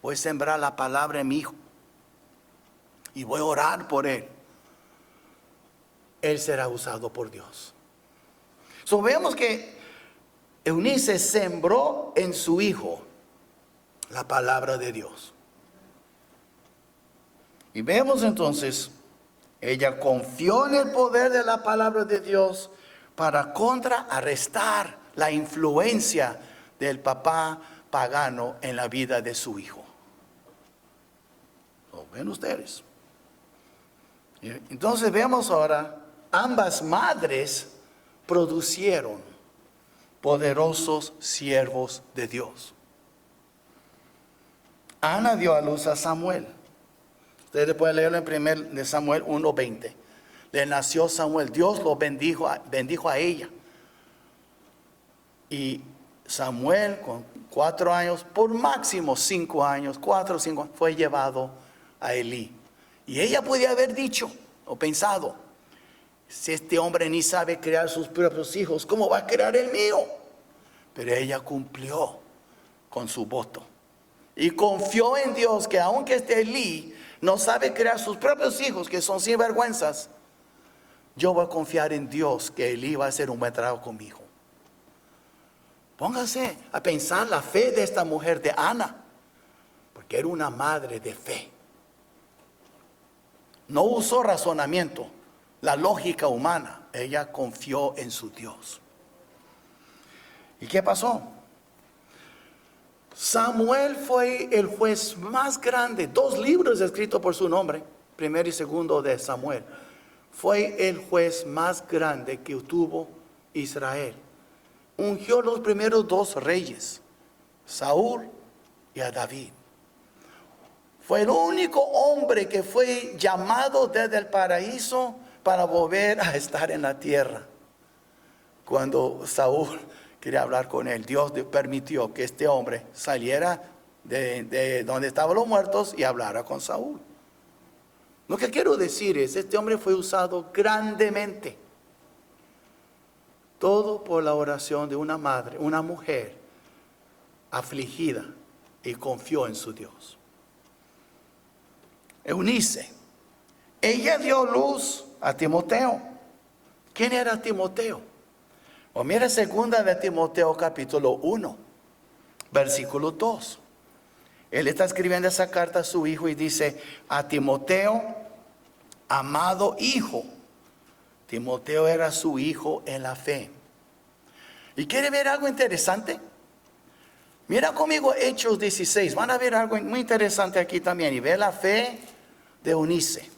Voy a sembrar la palabra en mi hijo y voy a orar por él. Él será usado por Dios. So, vemos que Eunice sembró en su hijo la palabra de Dios. Y vemos entonces, ella confió en el poder de la palabra de Dios para contrarrestar la influencia del papá pagano en la vida de su hijo. ¿Lo ven ustedes? Entonces vemos ahora, ambas madres producieron poderosos siervos de Dios. Ana dio a luz a Samuel. Ustedes pueden leerlo en 1 de Samuel 1:20. Le nació Samuel. Dios lo bendijo a ella. Y Samuel con 4 años, por máximo 5 años, 4 o 5 años, fue llevado a Elí. Y ella podía haber dicho o pensado, si este hombre ni sabe criar sus propios hijos, ¿cómo va a criar el mío? Pero ella cumplió con su voto. Y confió en Dios que aunque este Elí no sabe criar sus propios hijos, que son sinvergüenzas, yo voy a confiar en Dios que Elí va a hacer un buen trabajo conmigo. Póngase a pensar la fe de esta mujer de Ana, porque era una madre de fe. No usó razonamiento, la lógica humana. Ella confió en su Dios. ¿Y qué pasó? Samuel fue el juez más grande. 2 libros escritos por su nombre, 1 y 2 de Samuel. Fue el juez más grande que tuvo Israel. Ungió los primeros 2 reyes, Saúl y a David. Fue el único hombre que fue llamado desde el paraíso para volver a estar en la tierra. Cuando Saúl quería hablar con él, Dios permitió que este hombre saliera de donde estaban los muertos y hablara con Saúl. Lo que quiero decir es, este hombre fue usado grandemente. Todo por la oración de una madre, una mujer afligida y confió en su Dios. Eunice, ella dio luz a Timoteo. ¿Quién era Timoteo? O mira 2 de Timoteo capítulo 1, versículo 2. Él está escribiendo esa carta a su hijo y dice, a Timoteo, amado hijo. Timoteo era su hijo en la fe. ¿Y quiere ver algo interesante? Mira conmigo Hechos 16. Van a ver algo muy interesante aquí también. Y ve la fe de Eunice.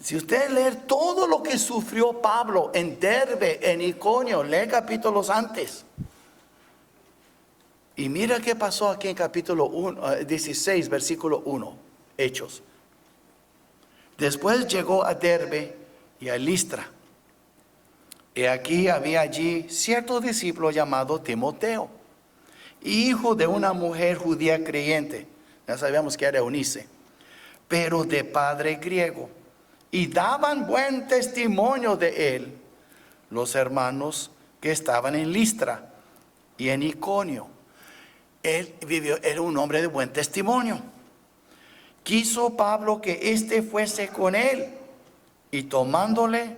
Si usted lee todo lo que sufrió Pablo en Derbe, en Iconio, lee capítulos antes. Y mira qué pasó aquí en capítulo 16, versículo 1, Hechos. Después llegó a Derbe y a Listra. Y aquí había allí cierto discípulo llamado Timoteo, hijo de una mujer judía creyente. Ya sabíamos que era Eunice, pero de padre griego. Y daban buen testimonio de él los hermanos que estaban en Listra y en Iconio. Él era un hombre de buen testimonio. Quiso Pablo que éste fuese con él, y tomándole,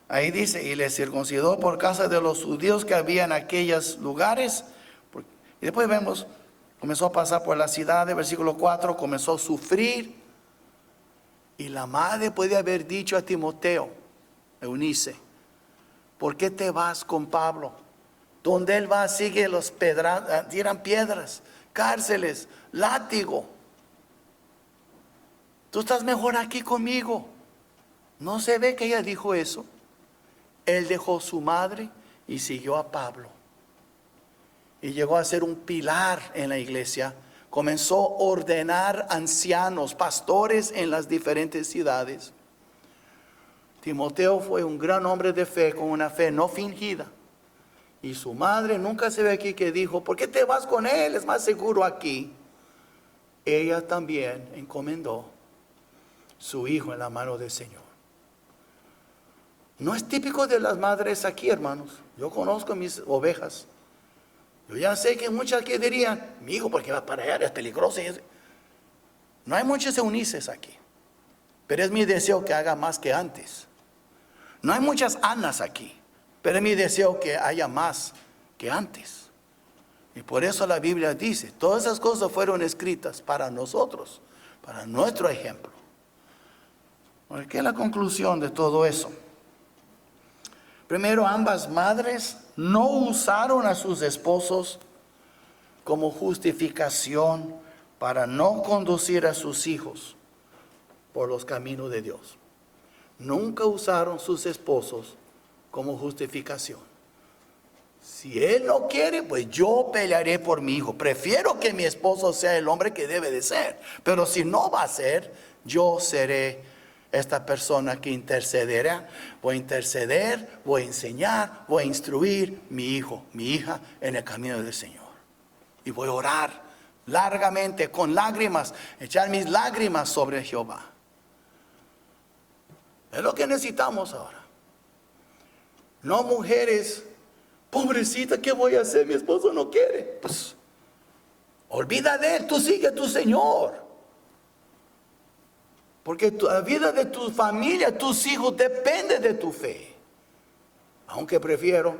ahí dice, y le circuncidó por causa de los judíos que había en aquellos lugares. Y después vemos, comenzó a pasar por la ciudad, de versículo 4, comenzó a sufrir. Y la madre puede haber dicho a Timoteo, Eunice, ¿por qué te vas con Pablo? Donde él va, sigue los tiran piedras, cárceles, látigo. Tú estás mejor aquí conmigo. ¿No se ve que ella dijo eso? Él dejó su madre y siguió a Pablo. Y llegó a ser un pilar en la iglesia. Comenzó a ordenar ancianos, pastores en las diferentes ciudades. Timoteo fue un gran hombre de fe, con una fe no fingida. Y su madre nunca se ve aquí que dijo, ¿por qué te vas con él? Es más seguro aquí. Ella también encomendó su hijo en la mano del Señor. No es típico de las madres aquí, hermanos. Yo conozco mis ovejas. Yo ya sé que muchas aquí dirían, mi hijo, ¿por qué va para allá? Es peligroso. No hay muchas Eunices aquí. Pero es mi deseo que haga más que antes. No hay muchas Anas aquí. Pero es mi deseo que haya más que antes. Y por eso la Biblia dice, todas esas cosas fueron escritas para nosotros, para nuestro ejemplo. ¿Qué es la conclusión de todo eso? Primero, ambas madres no usaron a sus esposos como justificación para no conducir a sus hijos por los caminos de Dios. Nunca usaron sus esposos como justificación. Si él no quiere, pues yo pelearé por mi hijo. Prefiero que mi esposo sea el hombre que debe de ser. Pero si no va a ser, yo seré esta persona que intercederá. Voy a interceder, voy a enseñar, voy a instruir mi hijo, mi hija en el camino del Señor. Y voy a orar largamente, con lágrimas, echar mis lágrimas sobre Jehová. Es lo que necesitamos ahora. No mujeres, pobrecita, ¿qué voy a hacer? Mi esposo no quiere. Pues, olvida de él, tú sigue a tu Señor. Porque la vida de tu familia, tus hijos, depende de tu fe. Aunque prefiero,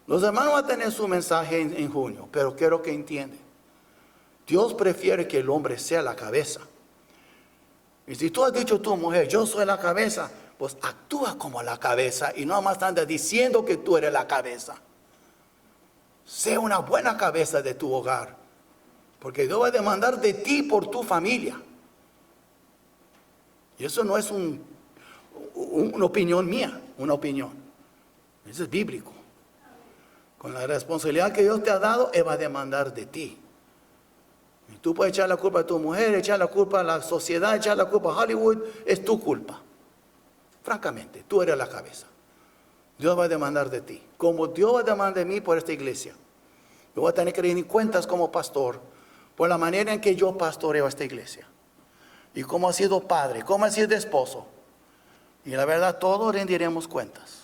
los hermanos van a tener su mensaje en junio, pero quiero que entiendan. Dios prefiere que el hombre sea la cabeza. Y si tú has dicho tu mujer, yo soy la cabeza, pues actúa como la cabeza y no más andas diciendo que tú eres la cabeza. Sé una buena cabeza de tu hogar, porque Dios va a demandar de ti por tu familia. Y eso no es una opinión mía, una opinión. Eso es bíblico. Con la responsabilidad que Dios te ha dado, Él va a demandar de ti. Y tú puedes echar la culpa a tu mujer, echar la culpa a la sociedad, echar la culpa a Hollywood, es tu culpa. Francamente, tú eres la cabeza. Dios va a demandar de ti. Como Dios va a demandar de mí por esta iglesia. Yo voy a tener que rendir cuentas como pastor por la manera en que yo pastoreo esta iglesia. Y cómo ha sido padre, cómo ha sido esposo. Y la verdad, todos rendiremos cuentas.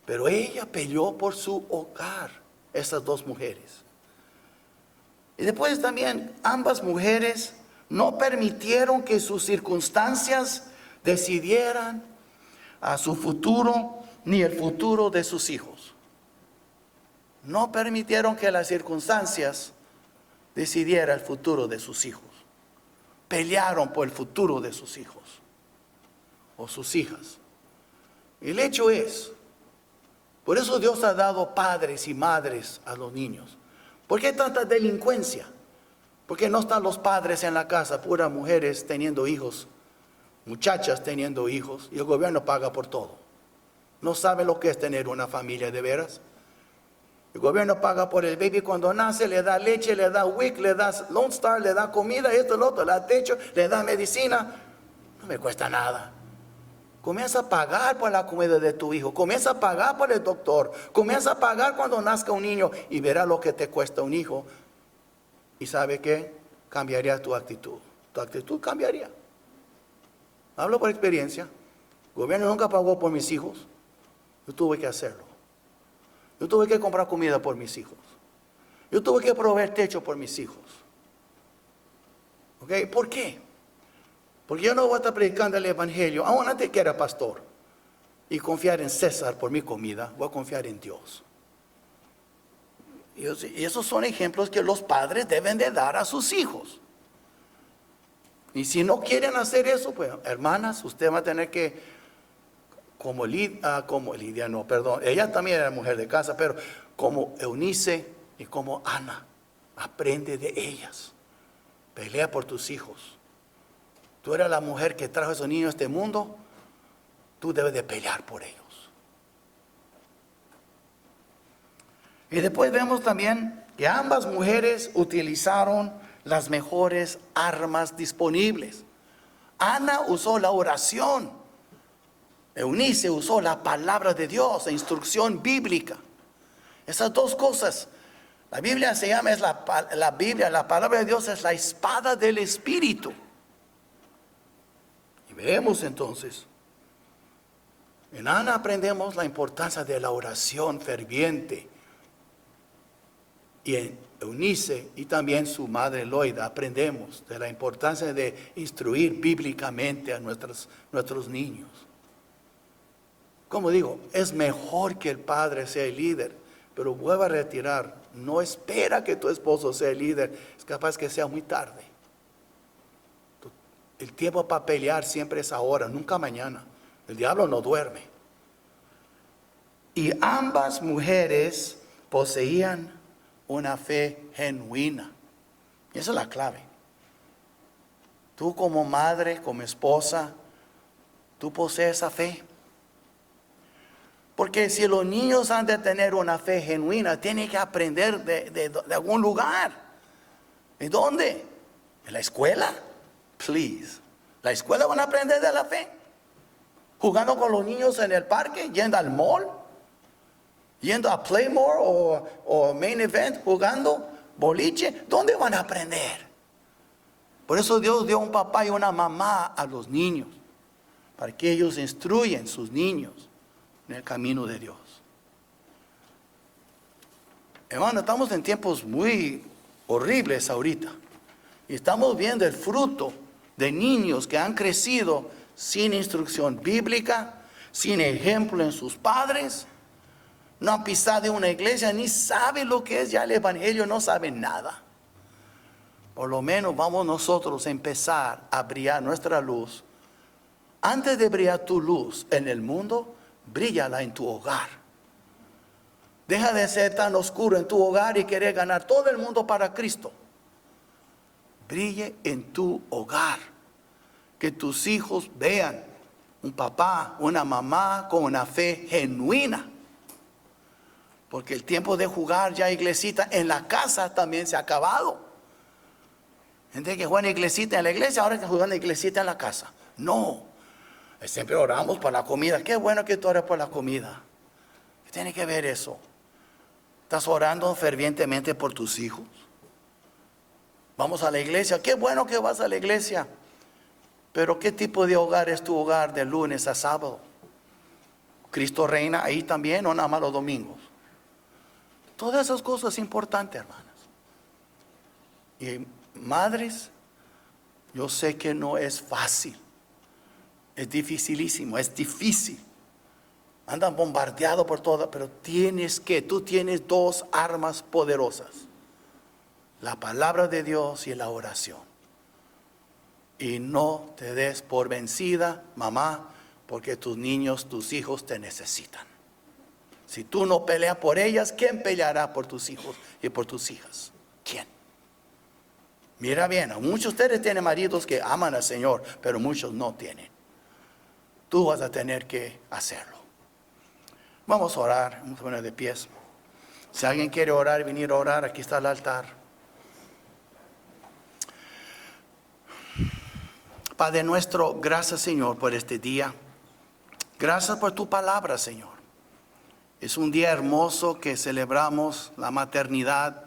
Pero ella peleó por su hogar, esas dos mujeres. Y después también, ambas mujeres no permitieron que sus circunstancias decidieran a su futuro ni el futuro de sus hijos. No permitieron que las circunstancias decidieran el futuro de sus hijos. Pelearon por el futuro de sus hijos o sus hijas. El hecho es, por eso Dios ha dado padres y madres a los niños. ¿Por qué tanta delincuencia? Porque no están los padres en la casa, puras mujeres teniendo hijos, muchachas teniendo hijos, y el gobierno paga por todo. No sabe lo que es tener una familia de veras. El gobierno paga por el baby cuando nace, le da leche, le da WIC, le da Lone Star, le da comida, esto, lo otro, le da techo, le da medicina. No me cuesta nada. Comienza a pagar por la comida de tu hijo, comienza a pagar por el doctor, comienza a pagar cuando nazca un niño y verá lo que te cuesta un hijo. ¿Y sabe qué? Cambiaría tu actitud. Tu actitud cambiaría. Hablo por experiencia. El gobierno nunca pagó por mis hijos. Yo tuve que hacerlo. Yo tuve que comprar comida por mis hijos. Yo tuve que proveer techo por mis hijos. ¿Ok? ¿Por qué? Porque yo no voy a estar predicando el evangelio, aún antes que era pastor, y confiar en César por mi comida. Voy a confiar en Dios. Y esos son ejemplos que los padres deben de dar a sus hijos. Y si no quieren hacer eso, pues hermanas, usted va a tener que, ella también era mujer de casa, pero como Eunice y como Ana, aprende de ellas. Pelea por tus hijos. Tú eres la mujer que trajo a esos niños a este mundo, tú debes de pelear por ellos. Y después vemos también que ambas mujeres utilizaron las mejores armas disponibles. Ana usó la oración. Eunice usó la palabra de Dios, la instrucción bíblica. Esas dos cosas. La Biblia se llama, la Biblia, la palabra de Dios es la espada del Espíritu. Y vemos entonces, en Ana aprendemos la importancia de la oración ferviente. Y en Eunice y también su madre Loida aprendemos de la importancia de instruir bíblicamente a nuestros niños. Como digo, es mejor que el padre sea el líder, pero vuelva a retirar. No espera que tu esposo sea el líder, es capaz que sea muy tarde. El tiempo para pelear siempre es ahora, nunca mañana. El diablo no duerme. Y ambas mujeres poseían una fe genuina. Y esa es la clave. Tú como madre, como esposa, tú posees esa fe. Porque si los niños han de tener una fe genuina, tienen que aprender de algún lugar. ¿Y dónde? ¿En la escuela? Please. ¿La escuela van a aprender de la fe? ¿Jugando con los niños en el parque? ¿Yendo al mall? ¿Yendo a Playmore o Main Event? ¿Jugando boliche? ¿Dónde van a aprender? Por eso Dios dio un papá y una mamá a los niños. Para que ellos instruyan sus niños en el camino de Dios. Hermano, estamos en tiempos muy horribles ahorita. Y estamos viendo el fruto de niños que han crecido sin instrucción bíblica, sin ejemplo en sus padres. No han pisado en una iglesia, ni saben lo que es ya el evangelio, no saben nada. Por lo menos vamos nosotros a empezar a brillar nuestra luz. Antes de brillar tu luz en el mundo, bríllala en tu hogar. Deja de ser tan oscuro en tu hogar y querer ganar todo el mundo para Cristo. Brille en tu hogar. Que tus hijos vean un papá, una mamá con una fe genuina. Porque el tiempo de jugar ya iglesita en la casa también se ha acabado. Gente que juega en iglesita en la iglesia, ahora que juegan en iglesita en la casa. No. Siempre oramos por la comida. Qué bueno que tú ores por la comida. ¿Qué tiene que ver eso? ¿Estás orando fervientemente por tus hijos? Vamos a la iglesia. Qué bueno que vas a la iglesia. Pero ¿qué tipo de hogar es tu hogar de lunes a sábado? ¿Cristo reina ahí también o nada más los domingos? Todas esas cosas importantes, hermanas. Y madres, yo sé que no es fácil. Es dificilísimo, es difícil. Andan bombardeados por todo, pero tú tienes dos armas poderosas. La palabra de Dios y la oración. Y no te des por vencida, mamá, porque tus niños, tus hijos te necesitan. Si tú no peleas por ellas, ¿quién peleará por tus hijos y por tus hijas? ¿Quién? Mira bien, muchos de ustedes tienen maridos que aman al Señor, pero muchos no tienen. Tú vas a tener que hacerlo. Vamos a orar, vamos a poner de pies. Si alguien quiere orar y venir a orar, aquí está el altar. Padre nuestro, gracias Señor por este día. Gracias por tu palabra, Señor. Es un día hermoso que celebramos la maternidad.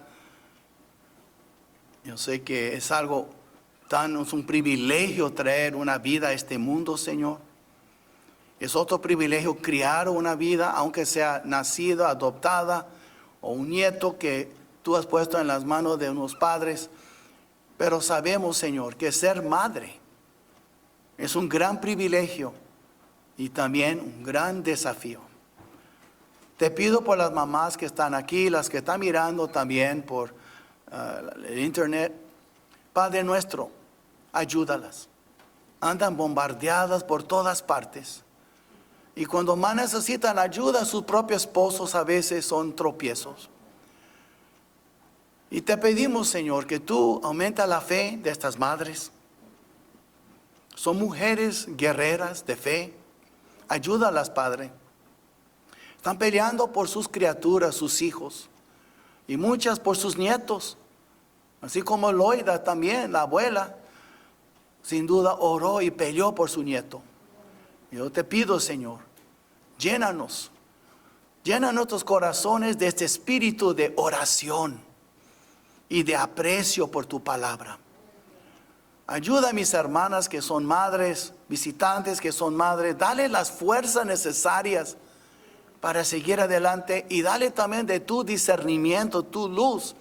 Yo sé que es un privilegio traer una vida a este mundo, Señor. Es otro privilegio criar una vida, aunque sea nacida, adoptada, o un nieto que tú has puesto en las manos de unos padres. Pero sabemos, Señor, que ser madre es un gran privilegio y también un gran desafío. Te pido por las mamás que están aquí, las que están mirando también por el internet. Padre nuestro, ayúdalas. Andan bombardeadas por todas partes. Y cuando más necesitan ayuda, sus propios esposos a veces son tropiezos. Y te pedimos, Señor, que tú aumenta la fe de estas madres. Son mujeres guerreras de fe. Ayúdalas, Padre. Están peleando por sus criaturas, sus hijos. y muchas por sus nietos, así como Loida también, la abuela, sin duda oró y peleó por su nieto. Yo te pido, Señor, llénanos, llena nuestros corazones de este espíritu de oración y de aprecio por tu palabra. Ayuda a mis hermanas que son madres, visitantes que son madres, dale las fuerzas necesarias para seguir adelante y dale también de tu discernimiento, tu luz,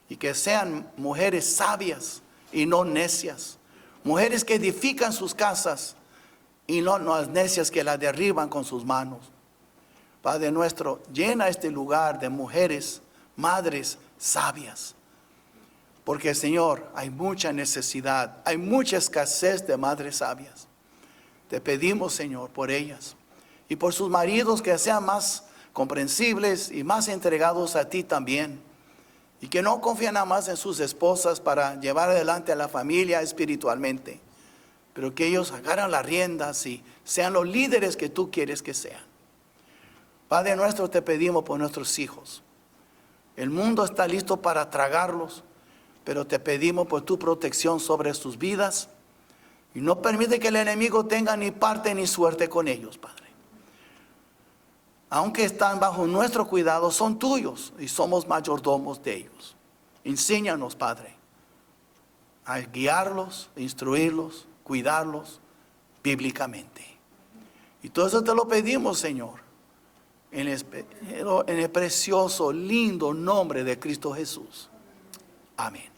y que sean mujeres sabias y no necias, mujeres que edifican sus casas y no las necias que las derriban con sus manos. Padre nuestro, llena este lugar de mujeres, madres sabias. Porque, Señor, hay mucha necesidad, hay mucha escasez de madres sabias. Te pedimos, Señor, por ellas y por sus maridos, que sean más comprensibles y más entregados a ti también. Y que no confíen nada más en sus esposas para llevar adelante a la familia espiritualmente, pero que ellos agarren las riendas y sean los líderes que tú quieres que sean. Padre nuestro, te pedimos por nuestros hijos. El mundo está listo para tragarlos, pero te pedimos por tu protección sobre sus vidas y no permite que el enemigo tenga ni parte ni suerte con ellos, Padre. Aunque están bajo nuestro cuidado, son tuyos y somos mayordomos de ellos. Enséñanos, Padre, a guiarlos, instruirlos, cuidarlos bíblicamente. Y todo eso te lo pedimos, Señor, en el precioso, lindo nombre de Cristo Jesús. Amén.